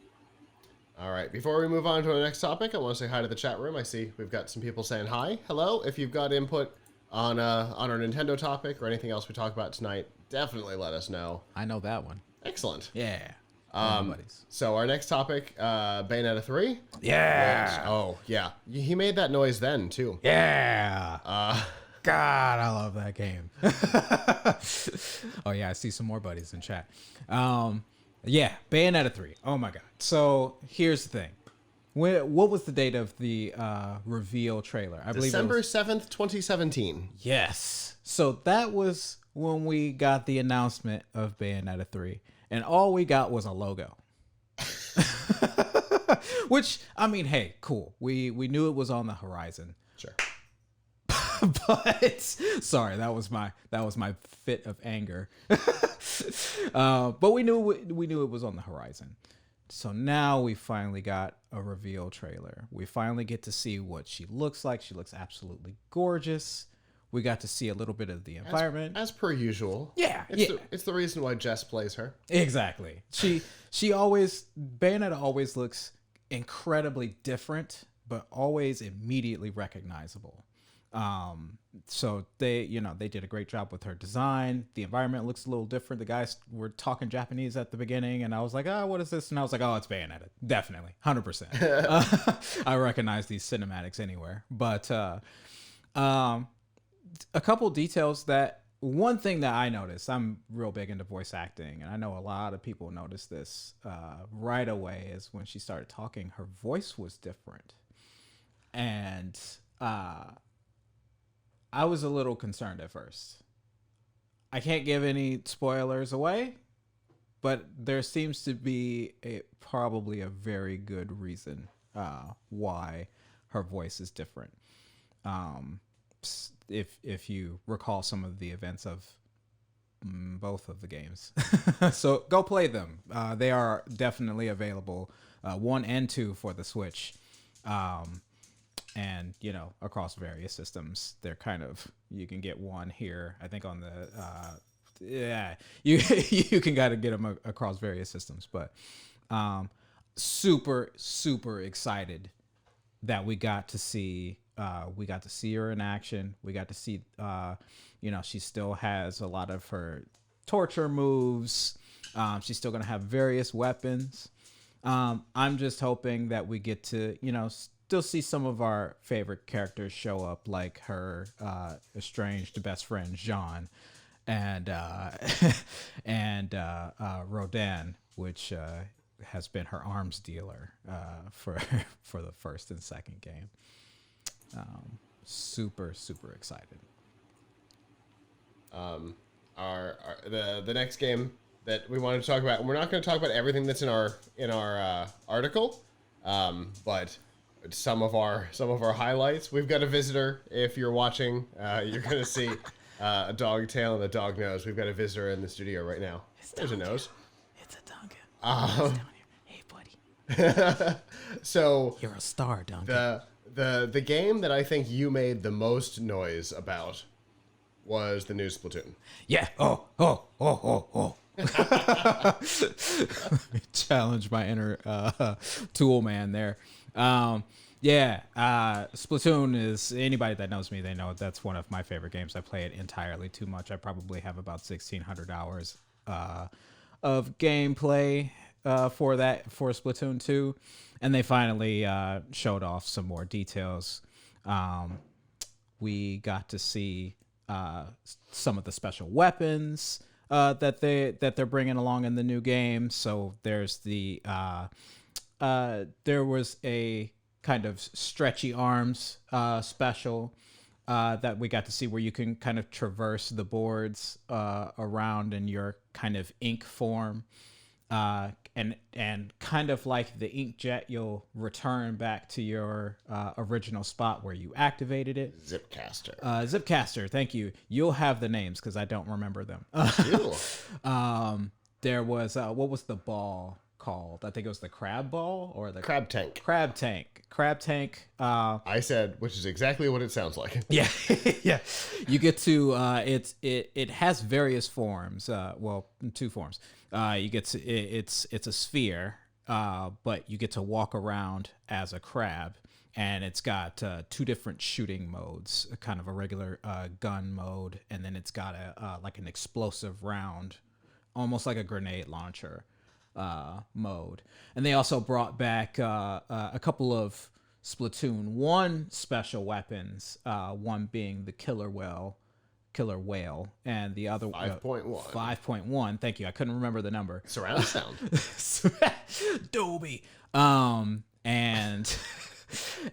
All right. Before we move on to the next topic, I want to say hi to the chat room. I see we've got some people saying hi. Hello. If you've got input on our Nintendo topic or anything else we talk about tonight, definitely let us know. I know that one. Excellent. Yeah. So our next topic, Bayonetta 3. Yeah. Yeah. He made that noise then too. Yeah. God, I love that game. Oh yeah, I see some more buddies in chat. Yeah, Bayonetta 3. Oh my god. So here's the thing. What was the date of the reveal trailer? I believe December 7th, 2017. Yes. So that was when we got the announcement of Bayonetta 3. And all we got was a logo. Which, I mean, hey, cool. We knew it was on the horizon. Sure. But sorry, that was my fit of anger. But we knew it was on the horizon. So now we finally got a reveal trailer. We finally get to see what she looks like. She looks absolutely gorgeous. We got to see a little bit of the environment. As per usual. Yeah. It's the reason why Jess plays her. Exactly. Bayonetta always looks incredibly different, but always immediately recognizable. So they did a great job with her design. The environment looks a little different. The guys were talking Japanese at the beginning, and I was like, what is this? And I was like, oh, it's Bayonetta. Definitely. 100%. I recognize these cinematics anywhere. But a couple details one thing that I noticed, I'm real big into voice acting, and I know a lot of people noticed this right away, is when she started talking, her voice was different. And I was a little concerned at first. I can't give any spoilers away, but there seems to be probably a very good reason why her voice is different. If you recall some of the events of both of the games. So go play them. They are definitely available, 1 and 2 for the Switch. And, across various systems. They're kind of, you can get one here, I think on the, you can gotta get them across various systems. But super, super excited that we got to see her in action. We got to see, she still has a lot of her torture moves. She's still going to have various weapons. I'm just hoping that we get to, still see some of our favorite characters show up, like her estranged best friend, Jean, and Rodin, which has been her arms dealer for the first and second game. Super, super excited. The next game that we wanted to talk about, and we're not going to talk about everything that's in our article, but some of our highlights. We've got a visitor. If you're watching, you're going to see a dog tail and a dog nose. We've got a visitor in the studio right now. There's a nose. It's a Duncan. Hey, buddy. So you're a star, Duncan. The game that I think you made the most noise about was the new Splatoon. Yeah. Challenge my inner tool man there. Splatoon is, anybody that knows me, they know that's one of my favorite games. I play it entirely too much. I probably have about 1,600 hours of gameplay for Splatoon 2, and they finally showed off some more details. We got to see some of the special weapons that they're bringing along in the new game. So there's there was a kind of stretchy arms special that we got to see, where you can kind of traverse the boards around in your kind of ink form, and kind of like the inkjet, you'll return back to your original spot where you activated it. Zipcaster, thank you. You'll have the names because I don't remember them. There was what was the ball called? I think it was the crab ball or the crab tank. Crab tank. I said, which is exactly what it sounds like. Yeah, yeah. You get to it has various forms. Two forms. You get to it's a sphere, but you get to walk around as a crab, and it's got two different shooting modes, kind of a regular gun mode, and then it's got a like an explosive round, almost like a grenade launcher mode. And they also brought back a couple of Splatoon 1 special weapons, one being the killer whale, and the other 5.1. 5.1. Thank you. I couldn't remember the number. Surround sound. Dolby. And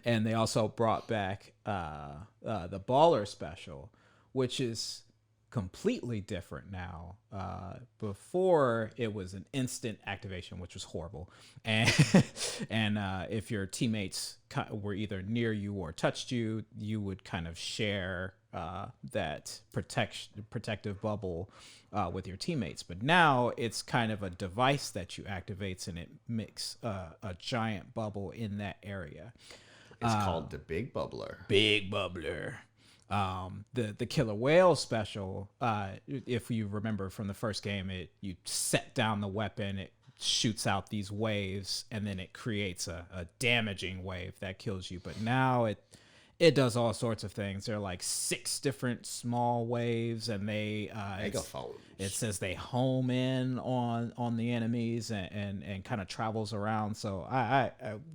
they also brought back the baller special, which is completely different now. Before, it was an instant activation, which was horrible, and if your teammates were either near you or touched you, you would kind of share that protective bubble with your teammates. But now it's kind of a device that you activates, and it makes a giant bubble in that area. It's called the Big Bubbler. Big Bubbler. The killer whale special, if you remember from the first game, you set down the weapon, it shoots out these waves, and then it creates a damaging wave that kills you. But now it does all sorts of things. There are like 6 different small waves, and it says they home in on the enemies and kind of travels around. So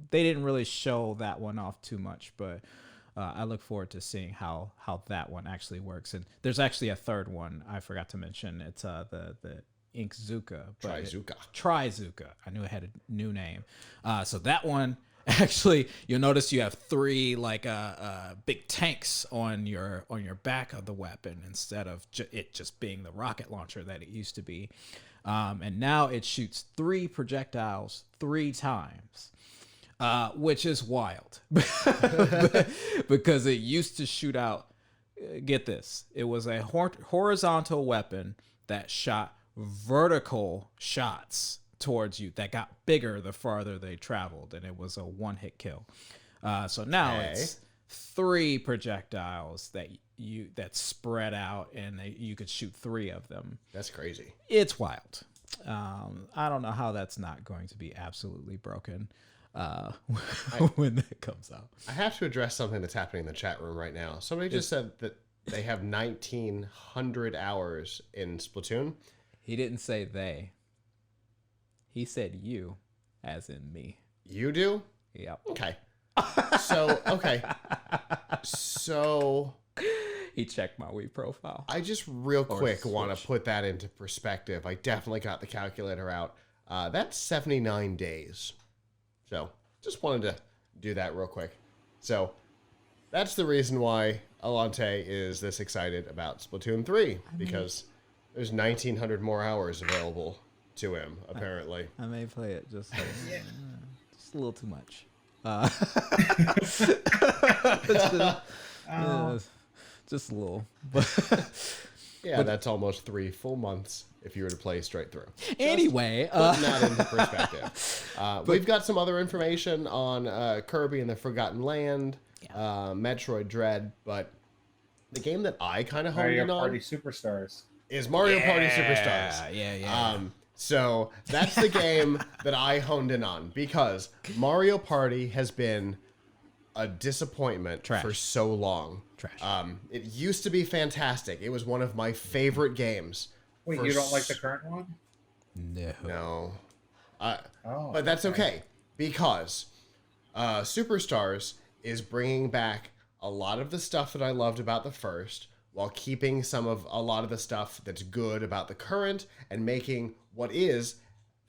they didn't really show that one off too much, but I look forward to seeing how that one actually works. And there's actually a third one I forgot to mention. It's the Inkzuka. Trizuka. I knew it had a new name. So that one, actually, you'll notice you have 3 like big tanks on your back of the weapon, instead of it just being the rocket launcher that it used to be. And now it shoots 3 projectiles 3 times. Which is wild because it used to shoot out. Get this. It was a horizontal weapon that shot vertical shots towards you that got bigger the farther they traveled, and it was a one-hit kill. So now it's 3 projectiles that spread out, and you could shoot 3 of them. That's crazy. It's wild. I don't know how that's not going to be absolutely broken when that comes out. I have to address something that's happening in the chat room right now. Somebody just said that they have 1,900 hours in Splatoon. He didn't say they. He said you, as in me. You do? Yep. Okay. So he checked my Wii profile. I just real quick want to put that into perspective. I definitely got the calculator out. That's 79 days. So just wanted to do that real quick. So that's the reason why Alante is this excited about Splatoon 3, because there's 1,900 more hours available to him, apparently. I may play it just a little too just a little. But yeah, that's almost 3 full months if you were to play straight through. Anyway, putting that into perspective. We've got some other information on Kirby and the Forgotten Land, Metroid Dread, but the game that I kind of honed in on Mario Party Superstars is Mario Party Superstars. Yeah. So that's the game that I honed in on because Mario Party has been a disappointment for so long. It used to be fantastic. It was one of my favorite games. Wait, you don't like the current one? No. But that's okay because Superstars is bringing back a lot of the stuff that I loved about the first while keeping a lot of the stuff that's good about the current and making what is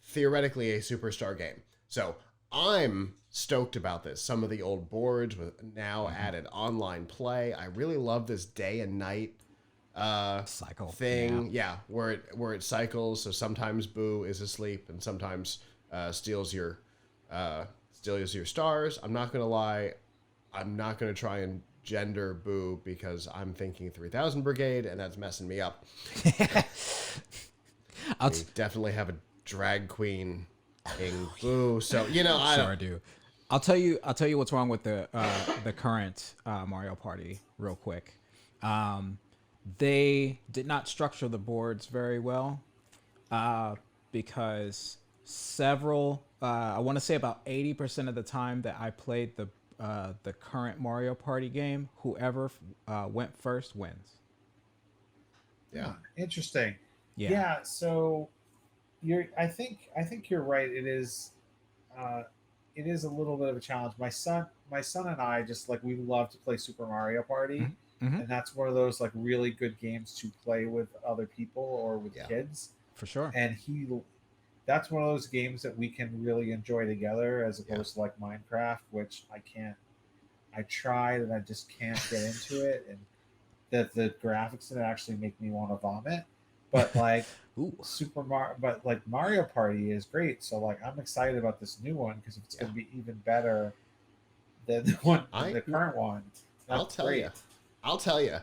theoretically a Superstar game. So I'm stoked about this. Some of the old boards with now added online play. I really love this day and night cycle thing. Yeah, where it cycles. So sometimes Boo is asleep and sometimes steals your stars. I'm not gonna lie. I'm not gonna try and gender Boo because I'm thinking 3000 Brigade and that's messing me up. We definitely have a drag queen in Boo, so I do. I'll tell you what's wrong with the current Mario Party real quick. They did not structure the boards very well because several I want to say about 80% of the time that I played the current Mario Party game, whoever went first wins. Yeah. Interesting. Yeah. So I think you're right. It is a little bit of a challenge. My son and I we love to play Super Mario Party, and that's one of those like really good games to play with other people or with kids. For sure. And that's one of those games that we can really enjoy together as opposed to like Minecraft, which I can't. I tried and I just can't get into it, and the graphics in it actually make me want to vomit. But like Mario Party is great, so like I'm excited about this new one because it's going to be even better than the current one. I'll tell you,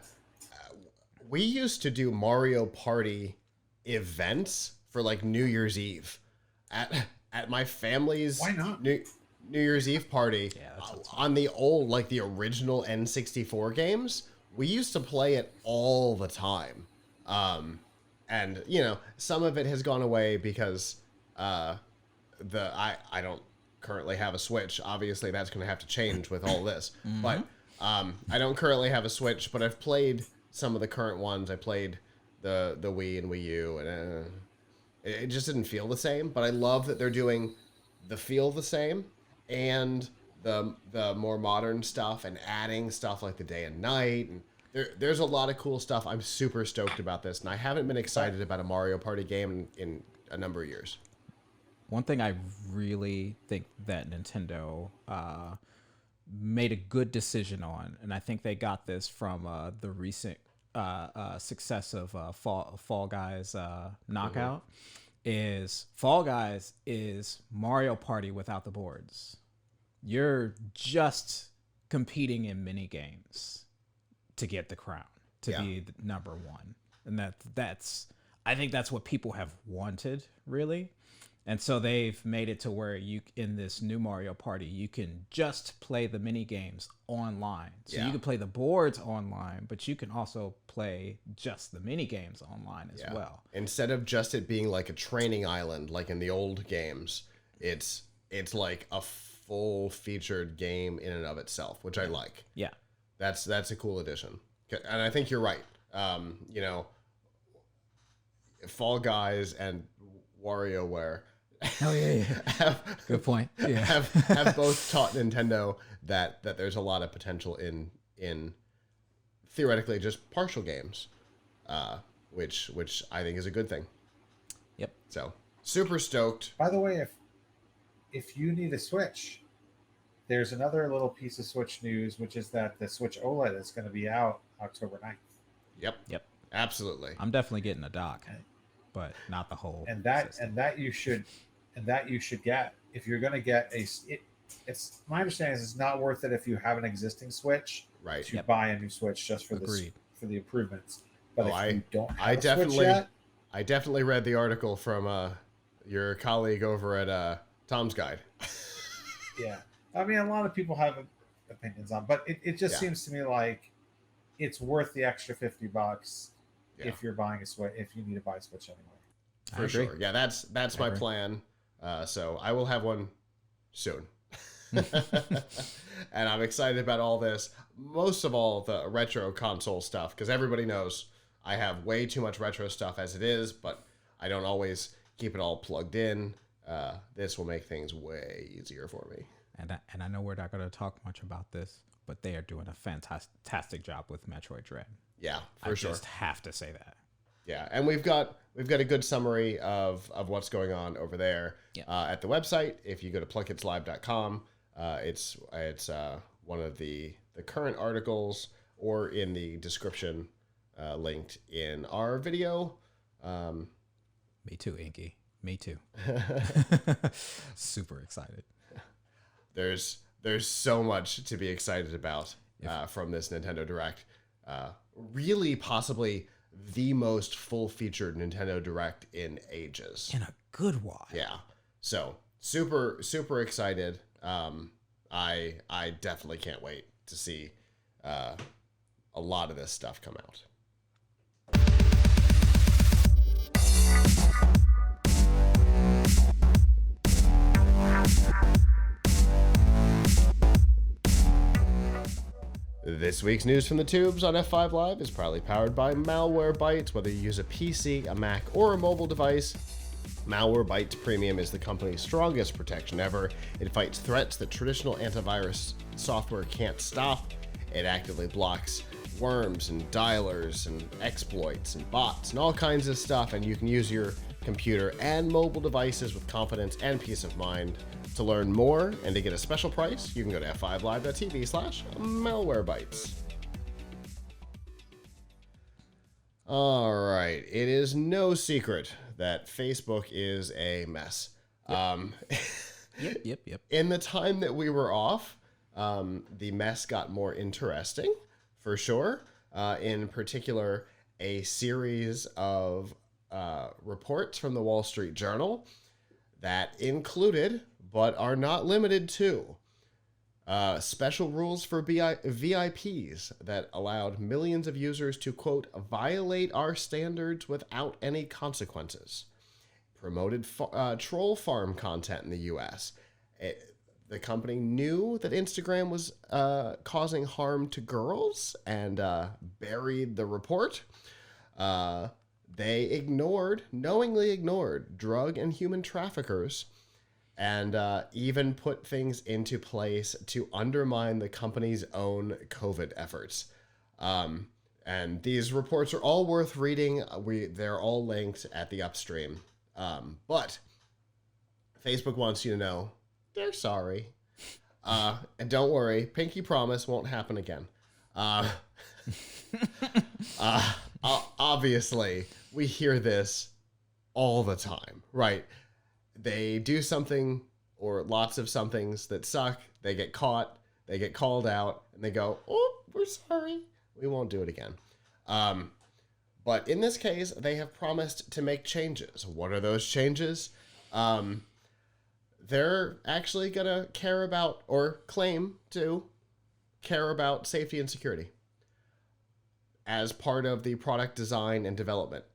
we used to do Mario Party events for like New Year's Eve at my family's New Year's Eve party on the old, like the original N64 games. We used to play it all the time. And some of it has gone away because I don't currently have a Switch. Obviously that's going to have to change with all this. But I don't currently have a Switch, but I've played some of the current ones. I played the Wii and Wii U, and it just didn't feel the same. But I love that they're doing the feel the same and the more modern stuff and adding stuff like the day and night. And there's a lot of cool stuff. I'm super stoked about this, and I haven't been excited about a Mario Party game in a number of years. One thing I really think that Nintendo made a good decision on, and I think they got this from the recent success of Fall Guys Knockout, is Fall Guys is Mario Party without the boards. You're just competing in mini games to get the crown, to be the number one. And I think that's what people have wanted, really. And so they've made it to where in this new Mario Party, you can just play the mini games online. So you can play the boards online, but you can also play just the mini games online as well. Instead of just it being like a training island, like in the old games, it's like a full featured game in and of itself, which I like. Yeah. That's a cool addition. And I think you're right. Fall Guys and WarioWare good point. Yeah. have both taught Nintendo that there's a lot of potential in theoretically just partial games, which I think is a good thing. Yep. So super stoked. By the way, if you need a Switch, there's another little piece of Switch news, which is that the Switch OLED is going to be out October 9th. Yep. Absolutely. I'm definitely getting a dock, but not the whole. And that you should get if you're going to get it's my understanding is it's not worth it if you have an existing Switch right to buy a new Switch just for for the improvements. But if I you don't have I a Switch definitely yet, I definitely read the article from your colleague over at Tom's Guide. yeah. I mean, a lot of people have opinions on, but it just seems to me like it's worth the extra $50 if you're buying a Switch, if you need to buy a Switch anyway. For sure. Yeah, that's my plan. So I will have one soon. And I'm excited about all this. Most of all, the retro console stuff, because everybody knows I have way too much retro stuff as it is, but I don't always keep it all plugged in. This will make things way easier for me. And I know we're not going to talk much about this, but they are doing a fantastic job with Metroid Dread. Yeah, for sure. I just have to say that. Yeah, and we've got a good summary of what's going on over there at the website. If you go to PLUGHITZlive.com, it's one of the current articles, or in the description linked in our video. Me too, Inky. Me too. Super excited. There's so much to be excited about from this Nintendo Direct. Really, possibly the most full-featured Nintendo Direct in ages. In a good while. Yeah. So super excited. I definitely can't wait to see a lot of this stuff come out. This week's news from the tubes on F5 Live is proudly powered by Malwarebytes. Whether you use a PC, a Mac, or a mobile device, Malwarebytes Premium is the company's strongest protection ever. It fights threats that traditional antivirus software can't stop. It actively blocks worms and dialers and exploits and bots and all kinds of stuff, and you can use your computer and mobile devices with confidence and peace of mind. To learn more and to get a special price, you can go to f5live.tv/malwarebytes. All right, it is no secret that Facebook is a mess. Yep. In the time that we were off, the mess got more interesting, for sure. In particular, a series of reports from the Wall Street Journal that included, but are not limited to, special rules for VIPs that allowed millions of users to, quote, violate our standards without any consequences. Promoted troll farm content in the U.S. The company knew that Instagram was causing harm to girls and buried the report. They knowingly ignored drug and human traffickers, and even put things into place to undermine the company's own COVID efforts. And these reports are all worth reading. They're all linked at the upstream. But Facebook wants you to know they're sorry. And don't worry, pinky promise won't happen again. Obviously, we hear this all the time, right? They do something or lots of somethings that suck. They get caught. They get called out, and they go, "Oh, we're sorry. We won't do it again." But in this case, they have promised to make changes. What are those changes? They're actually going to care about, or claim to care about, safety and security as part of the product design and development.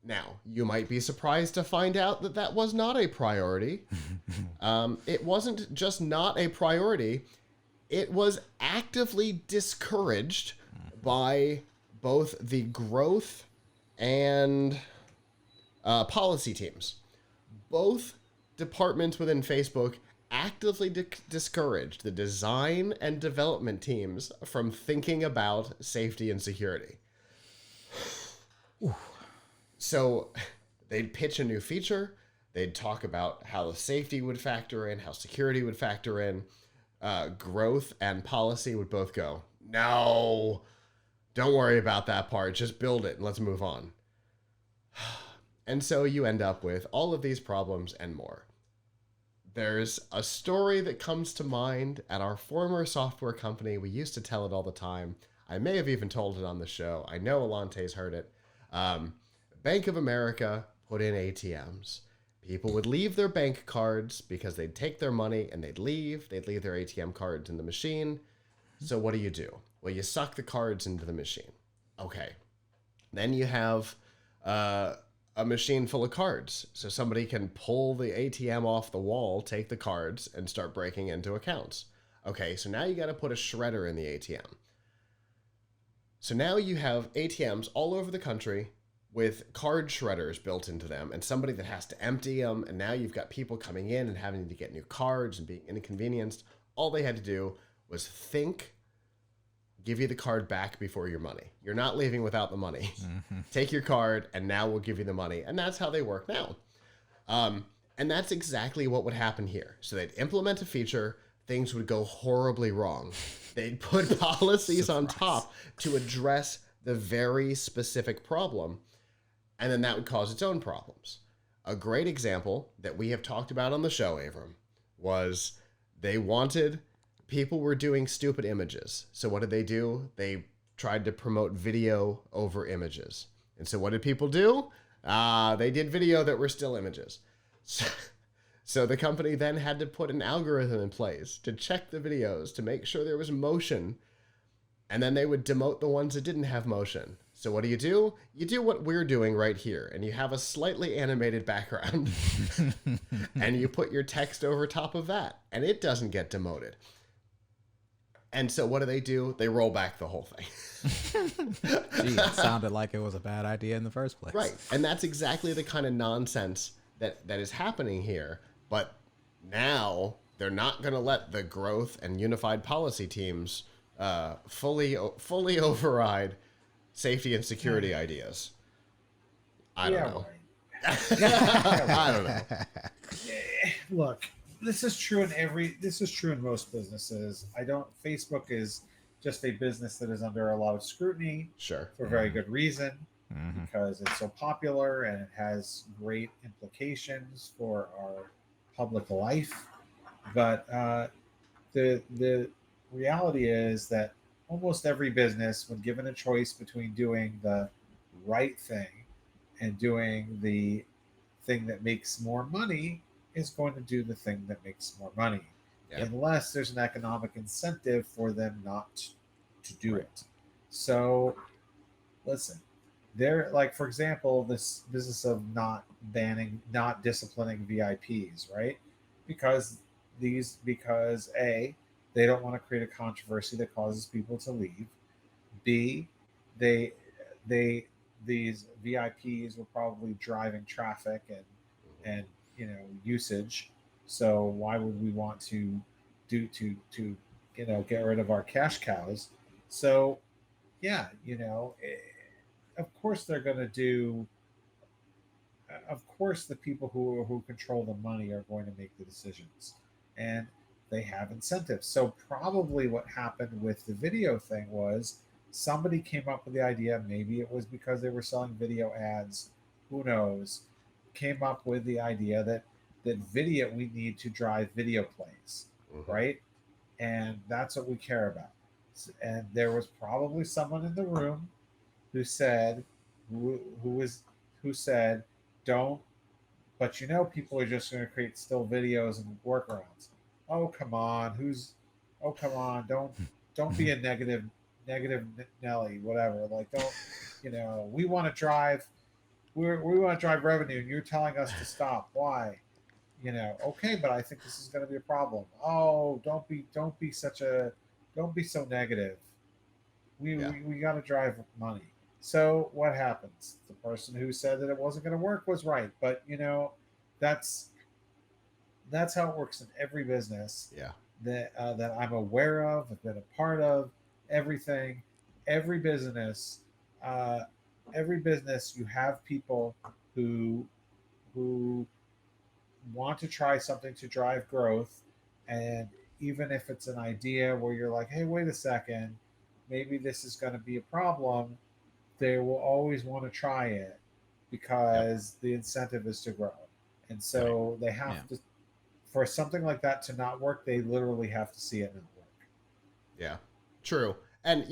Now, you might be surprised to find out that that was not a priority. It wasn't just not a priority. It was actively discouraged by both the growth and policy teams. Both departments within Facebook actively discouraged the design and development teams from thinking about safety and security. So they'd pitch a new feature. They'd talk about how the safety would factor in, how security would factor in. Growth and policy would both go, no, don't worry about that part. Just build it and let's move on. And so you end up with all of these problems and more. There's a story that comes to mind at our former software company. We used to tell it all the time. I may have even told it on the show. I know Alante's heard it. Bank of America put in ATMs. People would leave their bank cards because they'd take their money and they'd leave. They'd leave their ATM cards in the machine. So what do? Well, you suck the cards into the machine. Okay. Then you have a machine full of cards. So somebody can pull the ATM off the wall, take the cards, and start breaking into accounts. Okay, so now you got to put a shredder in the ATM. So now you have ATMs all over the country with card shredders built into them and somebody that has to empty them. And now you've got people coming in and having to get new cards and being inconvenienced. All they had to do was give you the card back before your money. You're not leaving without the money. Mm-hmm. Take your card and now we'll give you the money. And that's how they work now. And that's exactly what would happen here. So they'd implement a feature, things would go horribly wrong. They'd put policies on top to address the very specific problem. And then that would cause its own problems. A great example that we have talked about on the show, Avram, was people were doing stupid images. So what did they do? They tried to promote video over images. And so what did people do? They did video that were still images. So the company then had to put an algorithm in place to check the videos to make sure there was motion. And then they would demote the ones that didn't have motion. So what do? You do what we're doing right here, and you have a slightly animated background, and you put your text over top of that, and it doesn't get demoted. And so what do? They roll back the whole thing. Gee, it sounded like it was a bad idea in the first place. Right, and that's exactly the kind of nonsense that is happening here. But now they're not going to let the growth and unified policy teams fully override safety and security ideas. I don't know. Right. I don't know. Look, this is true in most businesses. Facebook is just a business that is under a lot of scrutiny. Sure. For very good reason, because it's so popular and it has great implications for our public life. But the reality is that almost every business, when given a choice between doing the right thing and doing the thing that makes more money, is going to do the thing that makes more money, unless there's an economic incentive for them not to do it. So listen, for example, this business of not disciplining VIPs, right? Because A, they don't want to create a controversy that causes people to leave. B, these VIPs were probably driving traffic and usage. So why would we want to get rid of our cash cows? So of course they're going to do. Of course, the people who control the money are going to make the decisions, and they have incentives. So probably what happened with the video thing was somebody came up with the idea. Maybe it was because they were selling video ads. Who knows? Came up with the idea that we need to drive video plays, right? And that's what we care about. And there was probably someone in the room who said, don't. But people are just going to create still videos and workarounds. Oh, come on. Don't be a negative Nelly, whatever. Like, don't, we want to drive, we want to drive revenue and you're telling us to stop. Why? Okay, but I think this is going to be a problem. Oh, don't be so negative. We got to drive money. So what happens? The person who said that it wasn't going to work was right. But, that's how it works in every business that I'm aware of, have been a part of, everything. Every business, you have people who want to try something to drive growth. And even if it's an idea where you're like, hey, wait a second, maybe this is going to be a problem, they will always want to try it because the incentive is to grow. And so they have to, for something like that to not work, they literally have to see it not work. Yeah, true. And,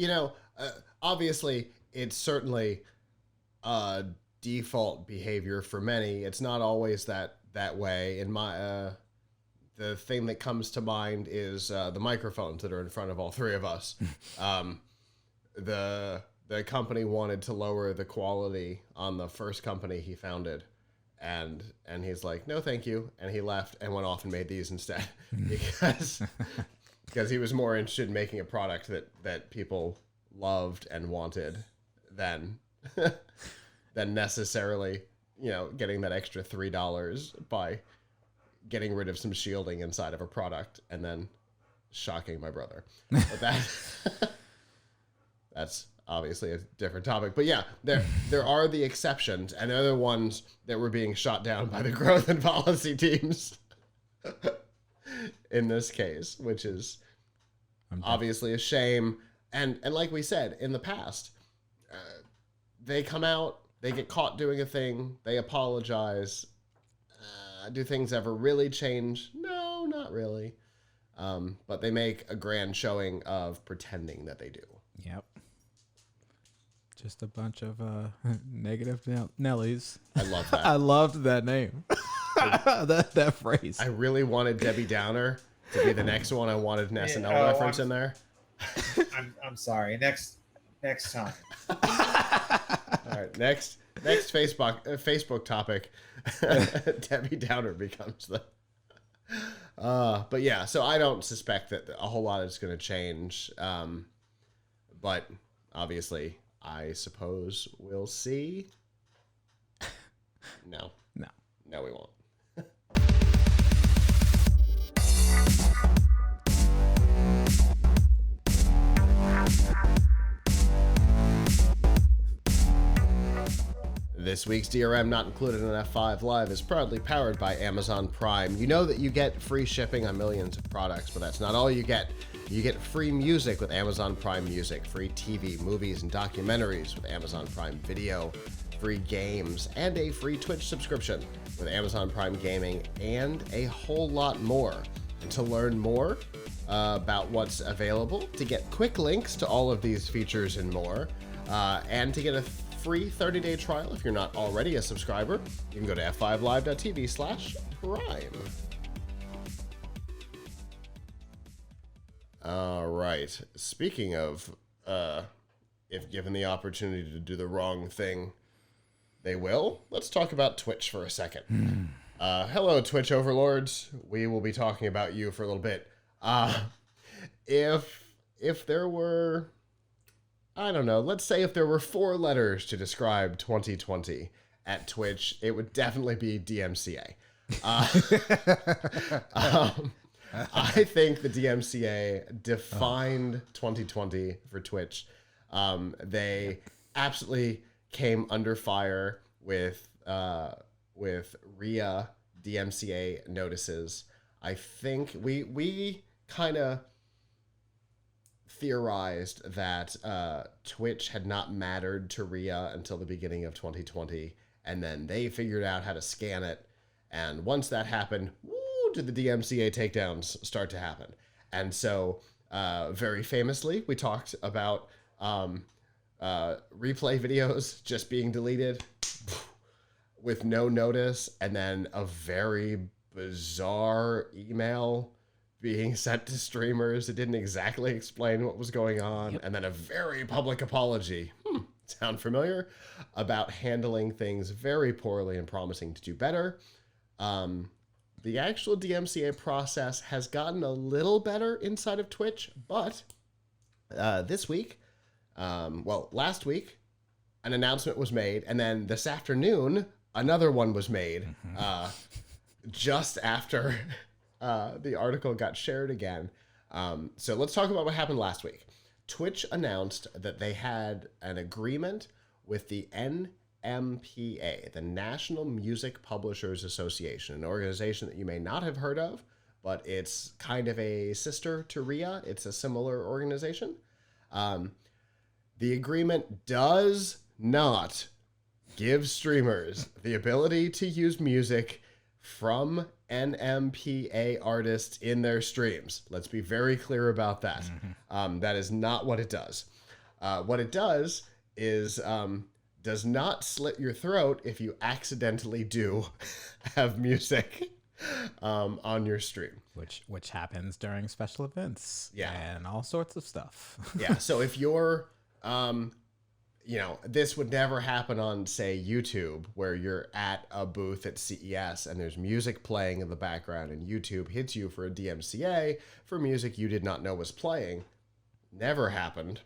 Obviously, it's certainly a default behavior for many. It's not always that way. In my the thing that comes to mind is the microphones that are in front of all three of us. The company wanted to lower the quality on the first company he founded, and he's like, no, thank you, and he left and went off and made these instead because he was more interested in making a product that people loved and wanted than necessarily, getting that extra $3 by getting rid of some shielding inside of a product and then shocking my brother. But that's obviously a different topic. But yeah, there are the exceptions, and they're the ones that were being shot down by the growth and policy teams in this case, which is obviously a shame. And like we said in the past, they come out, they get caught doing a thing, they apologize. Do things ever really change? No, not really. But they make a grand showing of pretending that they do. Yep. Just a bunch of negative Nellies. I love that. I loved that name. that phrase. I really wanted Debbie Downer to be the next one. I wanted an SNL reference in there. I'm sorry. Next time. All right. Next Facebook topic. Debbie Downer becomes the. But yeah, so I don't suspect that a whole lot is going to change. But obviously, I suppose we'll see. No, we won't. This week's DRM Not Included in F5 Live is proudly powered by Amazon Prime. You know that you get free shipping on millions of products, but that's not all you get. You get free music with Amazon Prime Music, free TV, movies, and documentaries with Amazon Prime Video, free games, and a free Twitch subscription with Amazon Prime Gaming, and a whole lot more. And to learn more about what's available, to get quick links to all of these features and more, and to get a free 30-day trial if you're not already a subscriber, you can go to f5live.tv/prime. All right. Speaking of, if given the opportunity to do the wrong thing, they will. Let's talk about Twitch for a second. Hello, Twitch overlords. We will be talking about you for a little bit. If there were, I don't know, let's say if there were 4 letters to describe 2020 at Twitch, it would definitely be DMCA. I think the DMCA defined 2020 for Twitch. They absolutely came under fire with RIA DMCA notices. I think we kind of theorized that Twitch had not mattered to RIA until the beginning of 2020, and then they figured out how to scan it. And once that happened, did the DMCA takedowns start to happen. And so very famously, we talked about replay videos just being deleted with no notice, and then a very bizarre email being sent to streamers. It didn't exactly explain what was going on. Yep. And then a very public apology. Sound familiar? About handling things very poorly and promising to do better. The actual DMCA process has gotten a little better inside of Twitch, but this week, last week, an announcement was made, and then this afternoon, another one was made just after the article got shared again. So let's talk about what happened last week. Twitch announced that they had an agreement with the NMPA, the National Music Publishers Association, an organization that you may not have heard of, but it's kind of a sister to RIA. It's a similar organization. The agreement does not give streamers the ability to use music from NMPA artists in their streams. Let's be very clear about that. That is not what it does. What it does is does not slit your throat if you accidentally do have music on your stream. Which happens during special events. Yeah. And all sorts of stuff. Yeah. So if you're, this would never happen on, say, YouTube, where you're at a booth at CES and there's music playing in the background and YouTube hits you for a DMCA for music you did not know was playing. Never happened.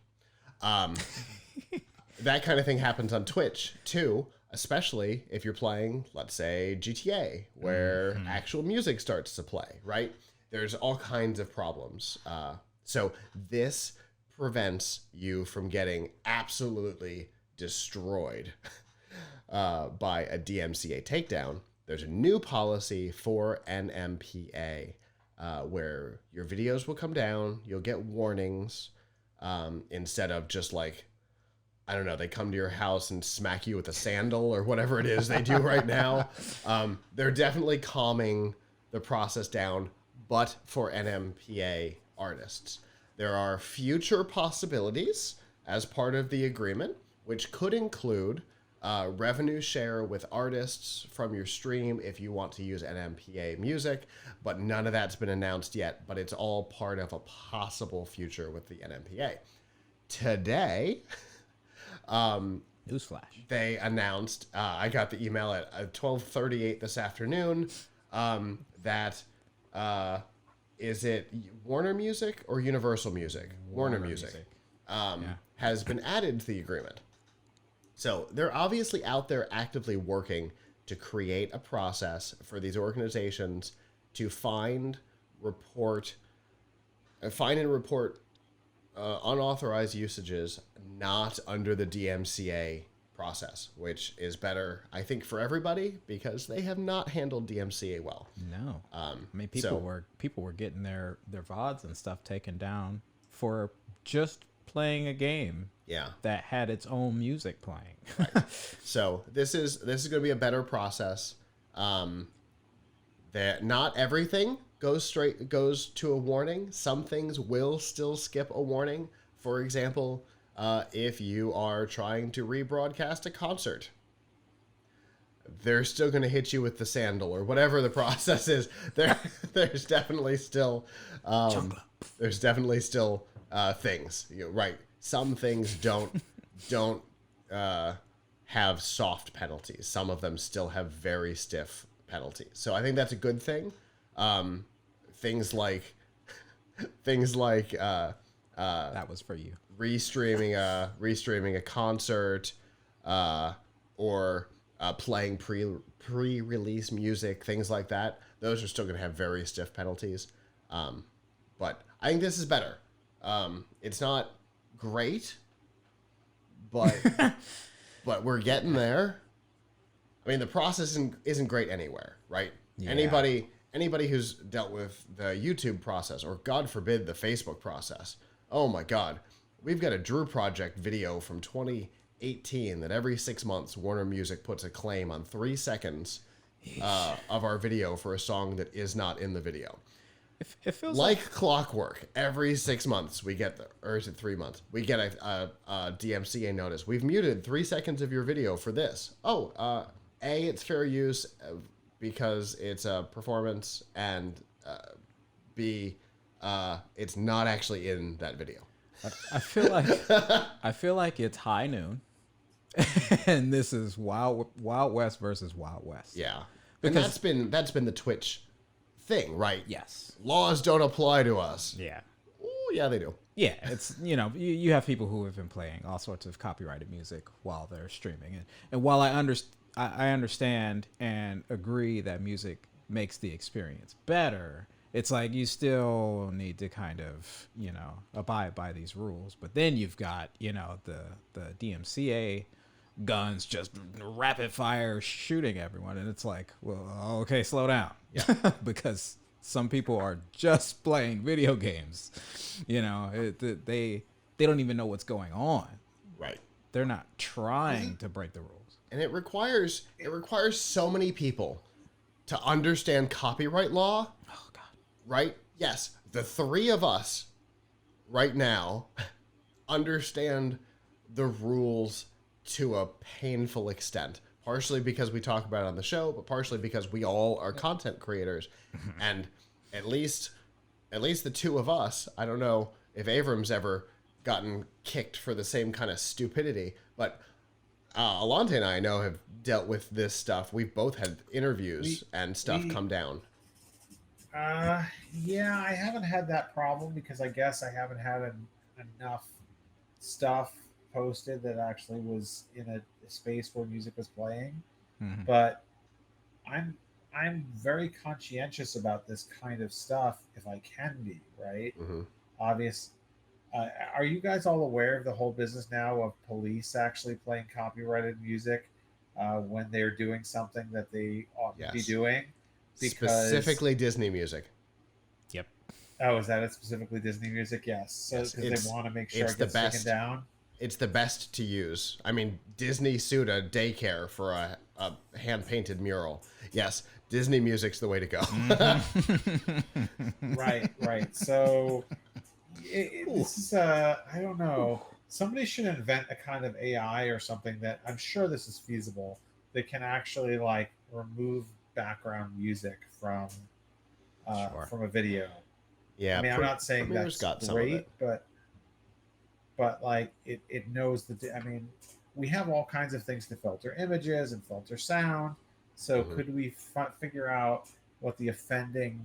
That kind of thing happens on Twitch too, especially if you're playing, let's say, GTA, where actual music starts to play, right? There's all kinds of problems. So this prevents you from getting absolutely destroyed by a DMCA takedown. There's a new policy for NMPA where your videos will come down, you'll get warnings instead of just like, I don't know, they come to your house and smack you with a sandal or whatever it is they do right now. They're definitely calming the process down, but for NMPA artists. There are future possibilities as part of the agreement, which could include revenue share with artists from your stream if you want to use NMPA music, but none of that's been announced yet, but it's all part of a possible future with the NMPA. Today... Newsflash. They announced, I got the email at 12:38 this afternoon, that, is it Warner Music or Universal Music? Warner Music. Has been added to the agreement. So they're obviously out there actively working to create a process for these organizations to find and report unauthorized usages not under the DMCA process, which is better, I think, for everybody because they have not handled DMCA well. No, I mean people were getting their VODs and stuff taken down for just playing a game. Yeah, that had its own music playing. Right. So this is going to be a better process. That not everything goes to a warning. Some things will still skip a warning. For example, if you are trying to rebroadcast a concert, they're still going to hit you with the sandal or whatever the process is. There's definitely still things, right? Some things don't have soft penalties. Some of them still have very stiff penalties. So I think that's a good thing. Things like that was for you. Restreaming a concert, or playing pre-release music, things like that. Those are still going to have very stiff penalties. But I think this is better. It's not great, but we're getting there. I mean, the process isn't great anywhere, right? Yeah. Anybody who's dealt with the YouTube process, or God forbid, the Facebook process. Oh my God. We've got a Drew Project video from 2018 that every 6 months Warner Music puts a claim on 3 seconds of our video for a song that is not in the video. It feels like clockwork. Every 6 months we get, or is it 3 months? We get a DMCA notice. We've muted 3 seconds of your video for this. Oh, A, it's fair use because it's a performance, and B, it's not actually in that video. I feel like it's high noon, and this is Wild West versus Wild West. Yeah, because that's been the Twitch thing, right? Yes, laws don't apply to us. Yeah. Ooh, yeah, they do. Yeah, it's you have people who have been playing all sorts of copyrighted music while they're streaming, and while I understand and agree that music makes the experience better, it's like you still need to kind of, abide by these rules. But then you've got, the DMCA guns just rapid fire shooting everyone. And it's like, well, okay, slow down. Yeah. Because some people are just playing video games. They don't even know what's going on. Right. They're not trying to break the rules. And it requires so many people to understand copyright law. Oh, God. Right? Yes. The three of us right now understand the rules to a painful extent. Partially because we talk about it on the show, but partially because we all are content creators. And at least the two of us, I don't know if Avram's ever gotten kicked for the same kind of stupidity, but Alante and I know have dealt with this stuff. We've both had interviews and stuff come down. Yeah, I haven't had that problem because I guess I haven't had enough stuff posted that actually was in a space where music was playing. But I'm very conscientious about this kind of stuff if I can be, right? Obvious. Are you guys all aware of the whole business now of police actually playing copyrighted music when they're doing something that they ought to be doing? Because, specifically Disney music. Yep. Oh, is that it? Specifically Disney music? Yes. So because they want to make sure it gets taken down. It's the best to use. I mean, Disney sued a daycare for a hand-painted mural. Yes, Disney music's the way to go. Right. So this is, I don't know. Somebody should invent a kind of AI or something that I'm sure this is feasible that can actually like remove background music from a video. Yeah, I mean, I'm not saying that's great, but like it knows I mean, we have all kinds of things to filter images and filter sound. So could we figure out what the offending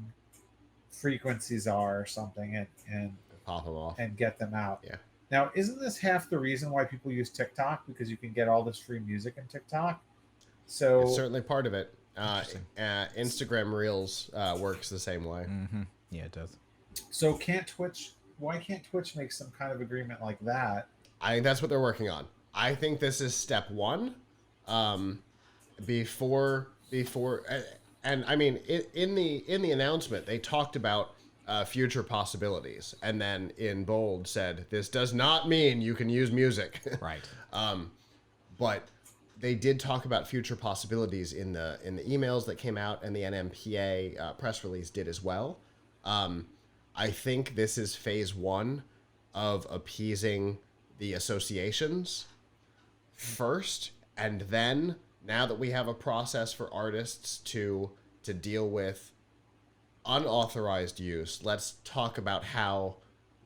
frequencies are or something and pop them off and get them out? Yeah. Now, isn't this half the reason why people use TikTok? Because you can get all this free music in TikTok. So it's certainly part of it. Instagram Reels works the same way. Yeah, it does. So why can't Twitch make some kind of agreement like that? I think that's what they're working on. I think this is step one. Before, and I mean, in the announcement, they talked about future possibilities, and then in bold said, "This does not mean you can use music." Right. But they did talk about future possibilities in the emails that came out, and the NMPA press release did as well. I think this is phase one of appeasing the associations first, and then now that we have a process for artists to deal with unauthorized use, let's talk about how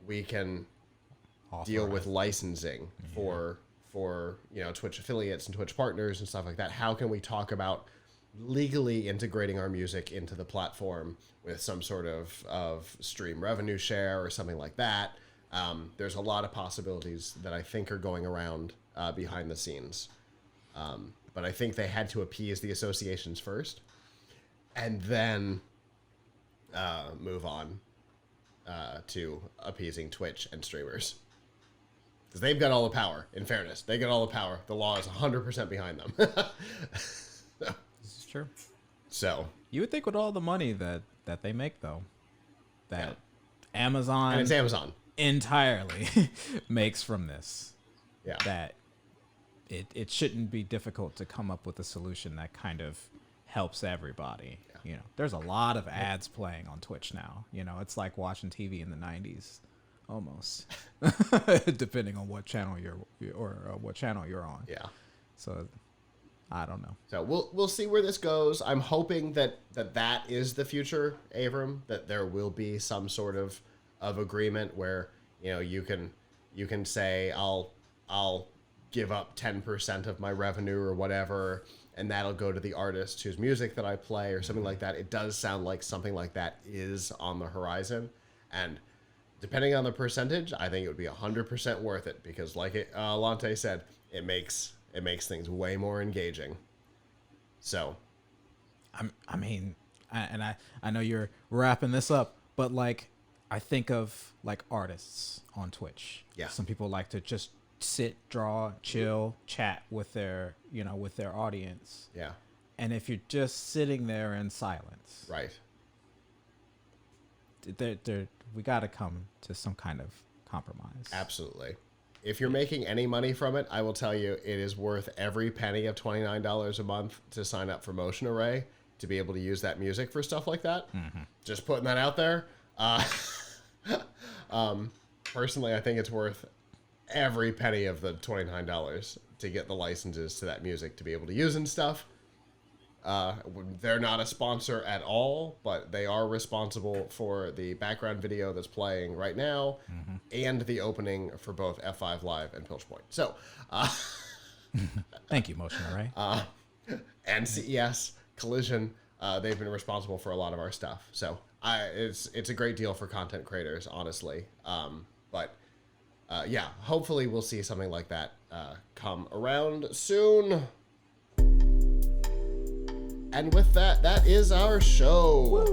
we can deal with licensing for Twitch affiliates and Twitch partners and stuff like that. How can we talk about legally integrating our music into the platform with some sort of stream revenue share or something like that? There's a lot of possibilities that I think are going around behind the scenes. But I think they had to appease the associations first and then move on to appeasing Twitch and streamers. Because they've got all the power, in fairness. They got all the power. The law is 100% behind them. This is true. So you would think with all the money that they make, though, that Amazon... And it's Amazon. ...entirely makes from this. Yeah. That it shouldn't be difficult to come up with a solution that kind of helps everybody. Yeah. You know, there's a lot of ads playing on Twitch now. You know, it's like watching TV in the 90s. Almost, depending on what channel what channel you're on. Yeah. So, I don't know. So we'll see where this goes. I'm hoping that is the future, Avram. That there will be some sort of agreement where you can say I'll give up 10% of my revenue or whatever, and that'll go to the artist whose music that I play or something like that. It does sound like something like that is on the horizon, and depending on the percentage, I think it would be 100% worth it because, like Alante said, it makes things way more engaging. So, I mean, I know you're wrapping this up, but like I think of like artists on Twitch. Yeah, some people like to just sit, draw, chill, chat with their audience. Yeah, and if you're just sitting there in silence, right? We got to come to some kind of compromise. Absolutely. If you're making any money from it, I will tell you it is worth every penny of $29 a month to sign up for Motion Array to be able to use that music for stuff like that. Just putting that out there. Personally, I think it's worth every penny of the $29 to get the licenses to that music to be able to use and stuff. They're not a sponsor at all, but they are responsible for the background video that's playing right now and the opening for both F5 Live and Piltch Point. So, thank you, Motion Array. And CES, Collision, they've been responsible for a lot of our stuff. So it's a great deal for content creators, honestly. But yeah, hopefully we'll see something like that come around soon. And with that, that is our show.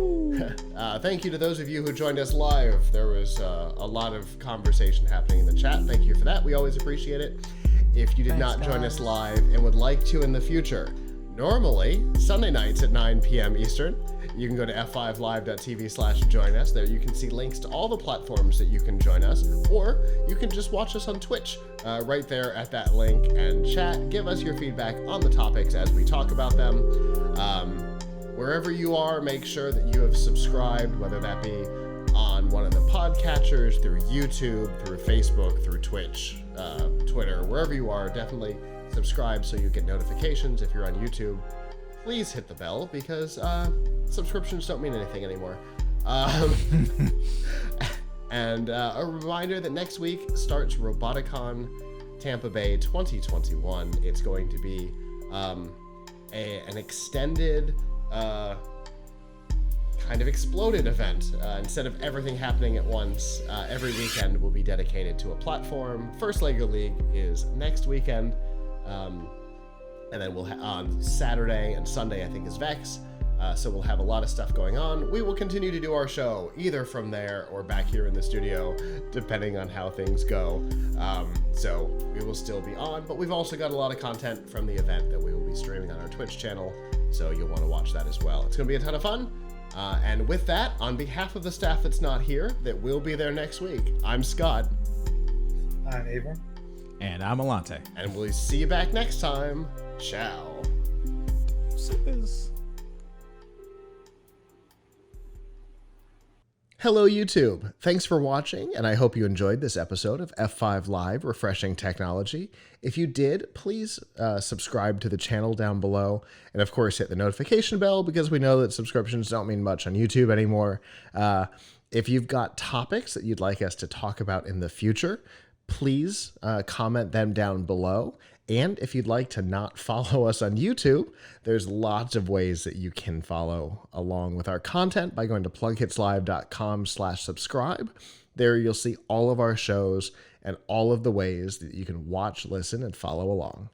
Thank you to those of you who joined us live. There was a lot of conversation happening in the chat. Thank you for that. We always appreciate it. If you did not join us live and would like to in the future, normally Sunday nights at 9 p.m. Eastern, you can go to f5live.tv/join us. There you can see links to all the platforms that you can join us, or you can just watch us on Twitch right there at that link and chat. Give us your feedback on the topics as we talk about them. Wherever you are, make sure that you have subscribed, whether that be on one of the podcatchers, through YouTube, through Facebook, through Twitch, Twitter, wherever you are, definitely subscribe so you get notifications. If you're on YouTube, please hit the bell, because subscriptions don't mean anything anymore. And a reminder that next week starts Roboticon Tampa Bay 2021. It's going to be an extended, kind of exploded event. Instead of everything happening at once, every weekend will be dedicated to a platform. First LEGO League is next weekend. And then we'll on Saturday and Sunday, I think, is Vex. So we'll have a lot of stuff going on. We will continue to do our show either from there or back here in the studio, depending on how things go. So we will still be on, but we've also got a lot of content from the event that we will be streaming on our Twitch channel. So you'll want to watch that as well. It's going to be a ton of fun. And with that, on behalf of the staff that's not here, that will be there next week, I'm Scott. I'm Avram. And I'm Alante. And we'll see you back next time. Ciao. Sippers. Hello, YouTube. Thanks for watching, and I hope you enjoyed this episode of F5 Live Refreshing Technology. If you did, please subscribe to the channel down below, and of course hit the notification bell, because we know that subscriptions don't mean much on YouTube anymore. If you've got topics that you'd like us to talk about in the future, please comment them down below. And if you'd like to not follow us on YouTube, there's lots of ways that you can follow along with our content by going to plughitslive.com/subscribe. There you'll see all of our shows and all of the ways that you can watch, listen, and follow along.